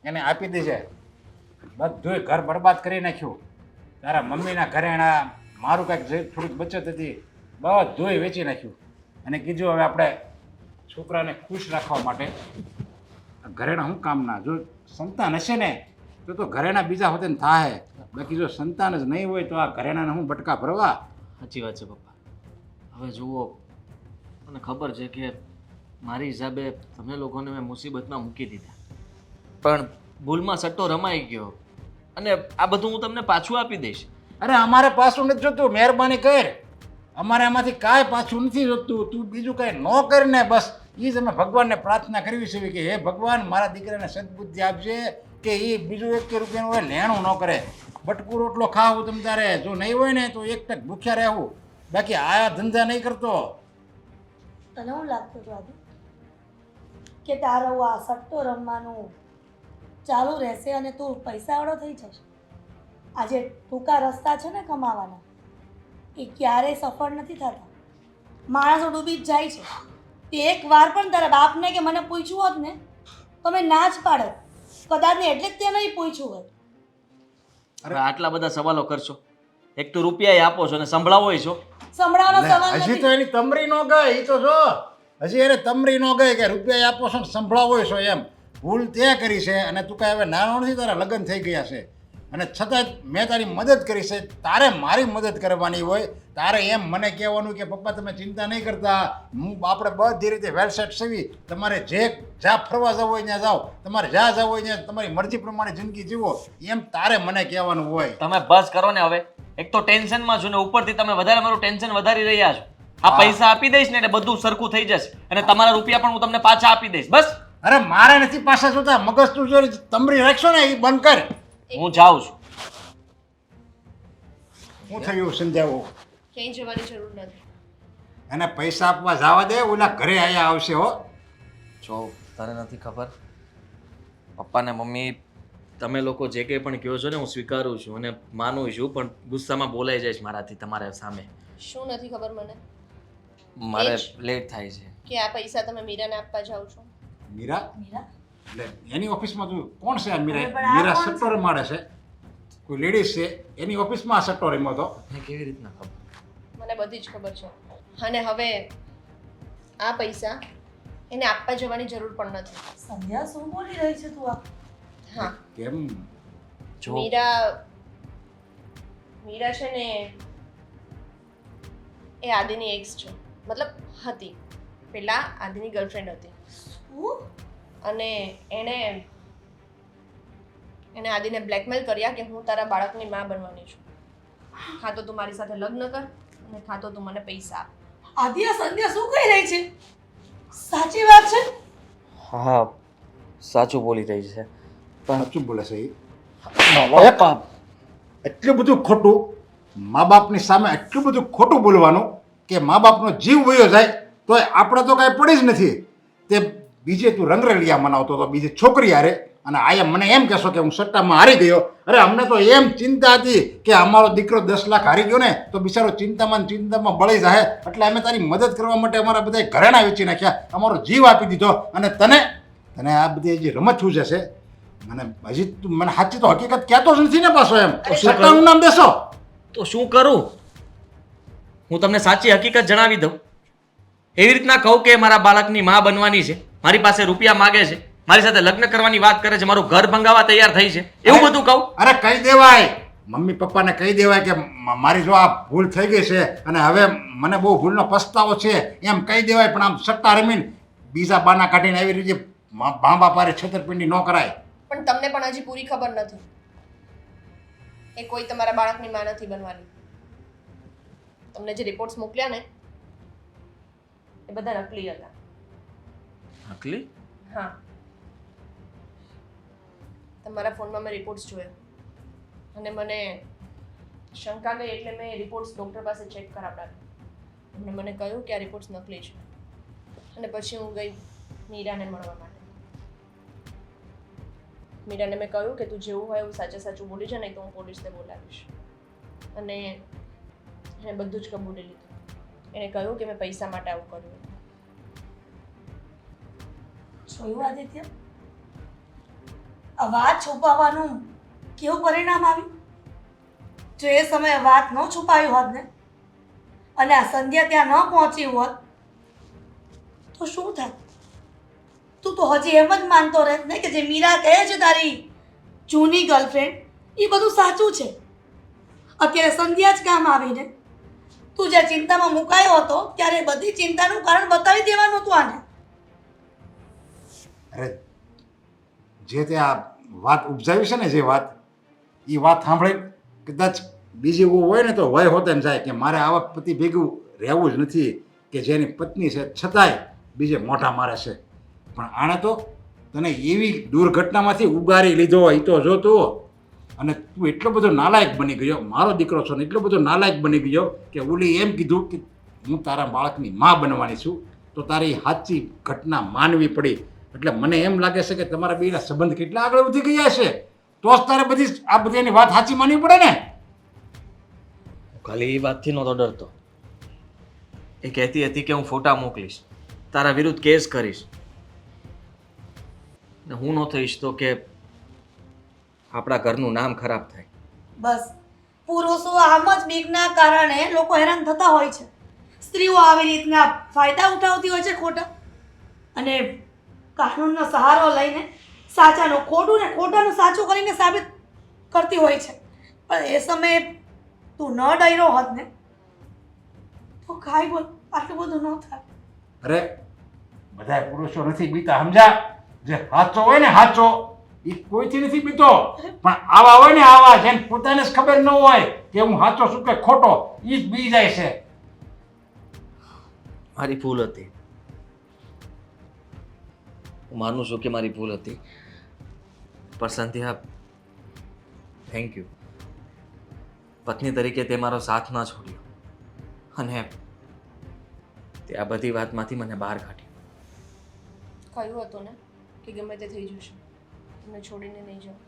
એને આપી દેજે. બધુંય ઘર બરબાદ કરી નાખ્યું. તારા મમ્મીના ઘરેણાં, મારું કાંઈક જે થોડીક બચત હતી બધુંય વેચી નાખ્યું. અને કીધું હવે આપણે છોકરાને ખુશ રાખવા માટે આ ઘરેણાં શું કામના? જો સંતાન હશે ને તો ઘરેણાં બીજા હોતે ને થાય. બાકી જો સંતાન જ નહીં હોય તો આ ઘરેણાને હું બટકા ભરવા. સાચી વાત છે પપ્પા. હવે જુઓ, મને ખબર છે કે મારી હિસાબે તમે લોકોને મેં મુસીબતમાં મૂકી દીધા, પણ ભૂલમાં સટ્ટો રમાઈ ગયો અને આ બધું હું તમને પાછું આપી દઈશ. અરે અમારે પાછું નથી જોતું, મહેરબાની કર. અમારે આમાંથી કાંઈ પાછું નથી જોતું. તું બીજું કાંઈ ન કર ને બસ એ જ અમે ભગવાનને પ્રાર્થના કરવી છે કે હે ભગવાન મારા દીકરાને સદબુદ્ધિ આપજે કે એ બીજું 1 રૂપિયાનું હોય લેણું ન કરે. બટકું રોટલો ખાવું તમ તારે, જો નહીં હોય ને તો એક ટક ભૂખ્યા રહેવું, બાકી આ ધંધા નહીં કરતો. તને હું લાગતું હતું આદિ કે તારું આ સટ્ટો રમવાનું ચાલુ રહેશે અને તું પૈસાવાળો થઈ જશે? આજે ટૂંકા રસ્તા છે ને કમાવાના, એ ક્યારેય સફળ નથી થતા. માણસો ડૂબી જ જાય છે. તે એક વાર પણ તારા બાપને કે મને પૂછ્યું હોત ને તો મેં ના જ પાડત. કદાચ ને એટલે જ તે નહીં પૂછ્યું હોય. હવે આટલા બધા સવાલો કરશો, એક તો રૂપિયા આપો છો અને સંભળાવો છો. સંભળાવવાનો સવાલ હજી નથી. તો એની તમરી ન ગઈ, એ તો જો હજી એને તમરી ન ગઈ કે રૂપિયા આપો છો ને સંભળાવો છો એમ. ભૂલ તે કરી છે અને તું કાંઈ હવે નાનો નથી, તારા લગ્ન થઈ ગયા છે અને છતાં મેં તારી મદદ કરી છે. તારે મારી મદદ કરવાની હોય. તારે એમ મને કહેવાનું કે પપ્પા તમે ચિંતા નહીં કરતા, હું આપણે બધી રીતે વેલ સેટ સેવી, તમારે જ્યાં ફરવા જવું હોય ત્યાં જાઓ, તમારે જ્યાં જવું હોય ત્યાં તમારી મરજી પ્રમાણે જિંદગી જીવો, એમ તારે મને કહેવાનું હોય. તમે બસ કરો ને હવે. એક તો ટેન્શનમાં છો ને ઉપરથી તમે વધારે મારું ટેન્શન વધારી રહ્યા છો. આ પૈસા આપી દઈશ ને એટલે બધું સરખું થઈ જશે અને તમારા રૂપિયા પણ હું તમને પાછા આપી દઈશ. બસ અરે મારે નથી પાછા જોતા, મગજ તું જો તમરી રાખશો ને એ બંધ કર. હું જાઉં છું. હું થયું સમજાવું? ક્યાંય જવાની જરૂર નથી. એને પૈસા આપવા જવા દે, ઓલા ઘરે આયા આવશે હો. જો તને નથી ખબર, પપ્પા ને મમ્મી તમે લોકો જે કંઈ પણ કહો છો ને હું સ્વીકારું છું અને માનું છું, પણ ગુસ્સામાં બોલાઈ જઈશ મારાથી તમારા સામે. શું નથી ખબર મને મારે એ જ. લેટ થાય છે. કે આ પૈસા તમે મીરાને આપવા જાઓ છો? મીરા મીરા, એટલે એની ઓફિસમાં તું કોણ છે? આ હવે મીરા પણ આ મીરા કોણ છે? સટ્ટો રમાડે છે, કોઈ લેડીઝ છે એની ઓફિસમાં આ સટ્ટો રમ્યો હતો. મને કેવી રીતના ખબર? મને બધી જ ખબર છે. અને હવે આ પૈસા એને આપવા જવાની જરૂર પણ નથી. સંધ્યા શું બોલી રહી છે તું આ? હા, કેમ? જો મીરા છે ને એ આદિની એક્સ છે, મતલબ હતી. પેલા આદિની ગર્લફ્રેન્ડ હતી શું? અને એણે આદિને બ્લેકમેલ કર્યા કે હું તારા બાળકની માં બનવાની છું. કાં તો તું મારી સાથે લગ્ન કર અને કાં તો તું મને પૈસા આપ. આદિ આ સંધ્યા શું કહી રહી છે? સાચી વાત છે? હા, સાચું બોલી રહી છે. સાચું બોલે છે એ. પપ્પા એટલું બધું ખોટું, મા બાપની સામે એટલું બધું ખોટું બોલવાનું કે મા બાપનો જીવ વયો જાય તો આપણે તો કાંઈ પડી જ નથી. તે બીજે તું રંગરેલિયા મનાવતો હતો બીજી છોકરી હારે, અને આયા મને એમ કહેશો કે હું સટ્ટામાં હારી ગયો. અરે અમને તો એમ ચિંતા હતી કે અમારો દીકરો 10 લાખ હારી ગયો ને તો બિચારો ચિંતામાં બળી જાય, એટલે અમે તારી મદદ કરવા માટે અમારા બધા ઘરેણાં વેચી નાખ્યા, અમારો જીવ આપી દીધો. અને તને આ બધી જે રમત શું જશે, મને હજી તું મને સાચી તો હકીકત કહેતો જ નથી ને પાછો એમ. તો શું સટ્ટાનું નામ દેશો તો શું કરું? હું તમને સાચી હકીકત જણાવી દઉં. એવી રીતના કહું કે મારા બાળકની માં બનવાની છે, મારી પાસે રૂપિયા માગે છે, મારી સાથે લગ્ન કરવાની વાત કરે છે, મારું ઘર ભંગાવા તૈયાર થઈ છે, એવું બધું કહું? અરે કહી દેવાય, મમ્મી પપ્પાને કહી દેવાય કે મારી જો આ ભૂલ થઈ ગઈ છે અને હવે મને બહુ ભૂલનો પસ્તાવો છે, એમ કહી દેવાય. પણ આમ સટ્ટા રમીને બીજા બાના કાઢીને આવી રીતે મા બાપારે છેતરપિંડી ન કરાય. પણ તમને પણ હજી પૂરી ખબર નથી. એ કોઈ તમારા બાળકની માં નથી બનવાની. તમને જે રિપોર્ટ્સ મોકલ્યા ને એ બધા નકલી હતા. નકલી? હા, તમારા ફોનમાં મેં રિપોર્ટ્સ જોયા અને મને શંકા ગઈ એટલે મેં રિપોર્ટ્સ ડૉક્ટર પાસે ચેક કરાવડાવ્યા. એમણે મને કહ્યું કે આ રિપોર્ટ્સ નકલી છે અને પછી હું ગઈ મીરાને મળવા માટે. મીરાને મેં કહ્યું કે તું જેવું હોય એવું સાચું બોલી છે, નહીં તો હું પોલીસને બોલાવીશ. અને એણે બધું જ કબૂલી લીધું. એણે કહ્યું કે મેં પૈસા માટે આવું કર્યું. જોયું આદિત્ય, આ વાત છુપાવવાનું કેવું પરિણામ આવ્યું? જો એ સમયે વાત ન છુપાવી હોત ને અને આ સંધ્યા ત્યાં ન પહોંચી હોત તો શું થાય? તું તો હજી એમ જ માનતો રહેત ને કે જે મીરા કહે છે તારી જૂની ગર્લફ્રેન્ડ એ બધું સાચું છે. અત્યારે સંધ્યા જ કામ આવીને તું જે ચિંતામાં મુકાયો હતો ત્યારે બધી ચિંતાનું કારણ બતાવી દેવાનું હતું આને. અરે જે તે આ વાત ઉપજાવી છે ને, જે વાત એ વાત સાંભળે કદાચ બીજી એવું હોય ને તો વય હોતે ને જાય કે મારે આવા પતિ ભેગું રહેવું જ નથી કે જેની પત્ની છે છતાંય બીજે મોઢા મારે છે. પણ આણે તો તને એવી દુર્ઘટનામાંથી ઉગારી લીધો એ તો જો તું. અને તું એટલો બધો નાલાયક બની ગયો, મારો દીકરો છો ને એટલો બધો નાલાયક બની ગયો કે ઓલી એમ કીધું કે હું તારા બાળકની માં બનવાની છું, તો તારી સાચી ઘટના માનવી પડી. એટલે મને એમ લાગે છે કે તમારા બેના સંબંધ કેટલા આગળ વધી ગયા છે, તો જ તારે બધી આ બધી એની વાત સાચી માનવી પડે ને. ખાલી એ વાતથી નહોતો ડરતો. એ કહેતી હતી કે હું ફોટા મોકલીશ, તારા વિરુદ્ધ કેસ કરીશ, ને હું ન થઈશ તો કે આપણા ઘરનું નામ ખરાબ થાય. બસ પુરુષો આમ જ બીકના કારણે લોકો હેરાન થતા હોય છે. સ્ત્રીઓ આવી રીતના ફાયદા ઉઠાવતી હોય છે ખોટા, અને કાનૂનનો સહારો લઈને સાચાનું ખોટું ને ખોટાનું સાચું કરીને સાબિત કરતી હોય છે. પણ એ સમયે તું ન ડર્યો હોત ને તો કાંઈ બોલ આટલું બધું ન થાય. અરે બધા પુરુષો નથી બીતા, સમજા? જે સાચો હોય ને સાચો એ કોઈથી નથી બીતો, પણ આવા હોય ને આવા જેને પોતાને જ ખબર ન હોય કે હું સાચો છું કે ખોટો, એ જ બી જાય છે. મારી ભૂલ હતી, હું માનું છું કે મારી ભૂલ હતી, પણ સંધ્યા થેન્ક યુ. પત્ની તરીકે તે મારો સાથ ના છોડ્યો અને તે આ બધી વાતમાંથી મને બહાર કાઢ્યો. કહ્યું હતું ને કે ગમે તે થઈ જશે, તમને છોડીને નહીં જાઉં.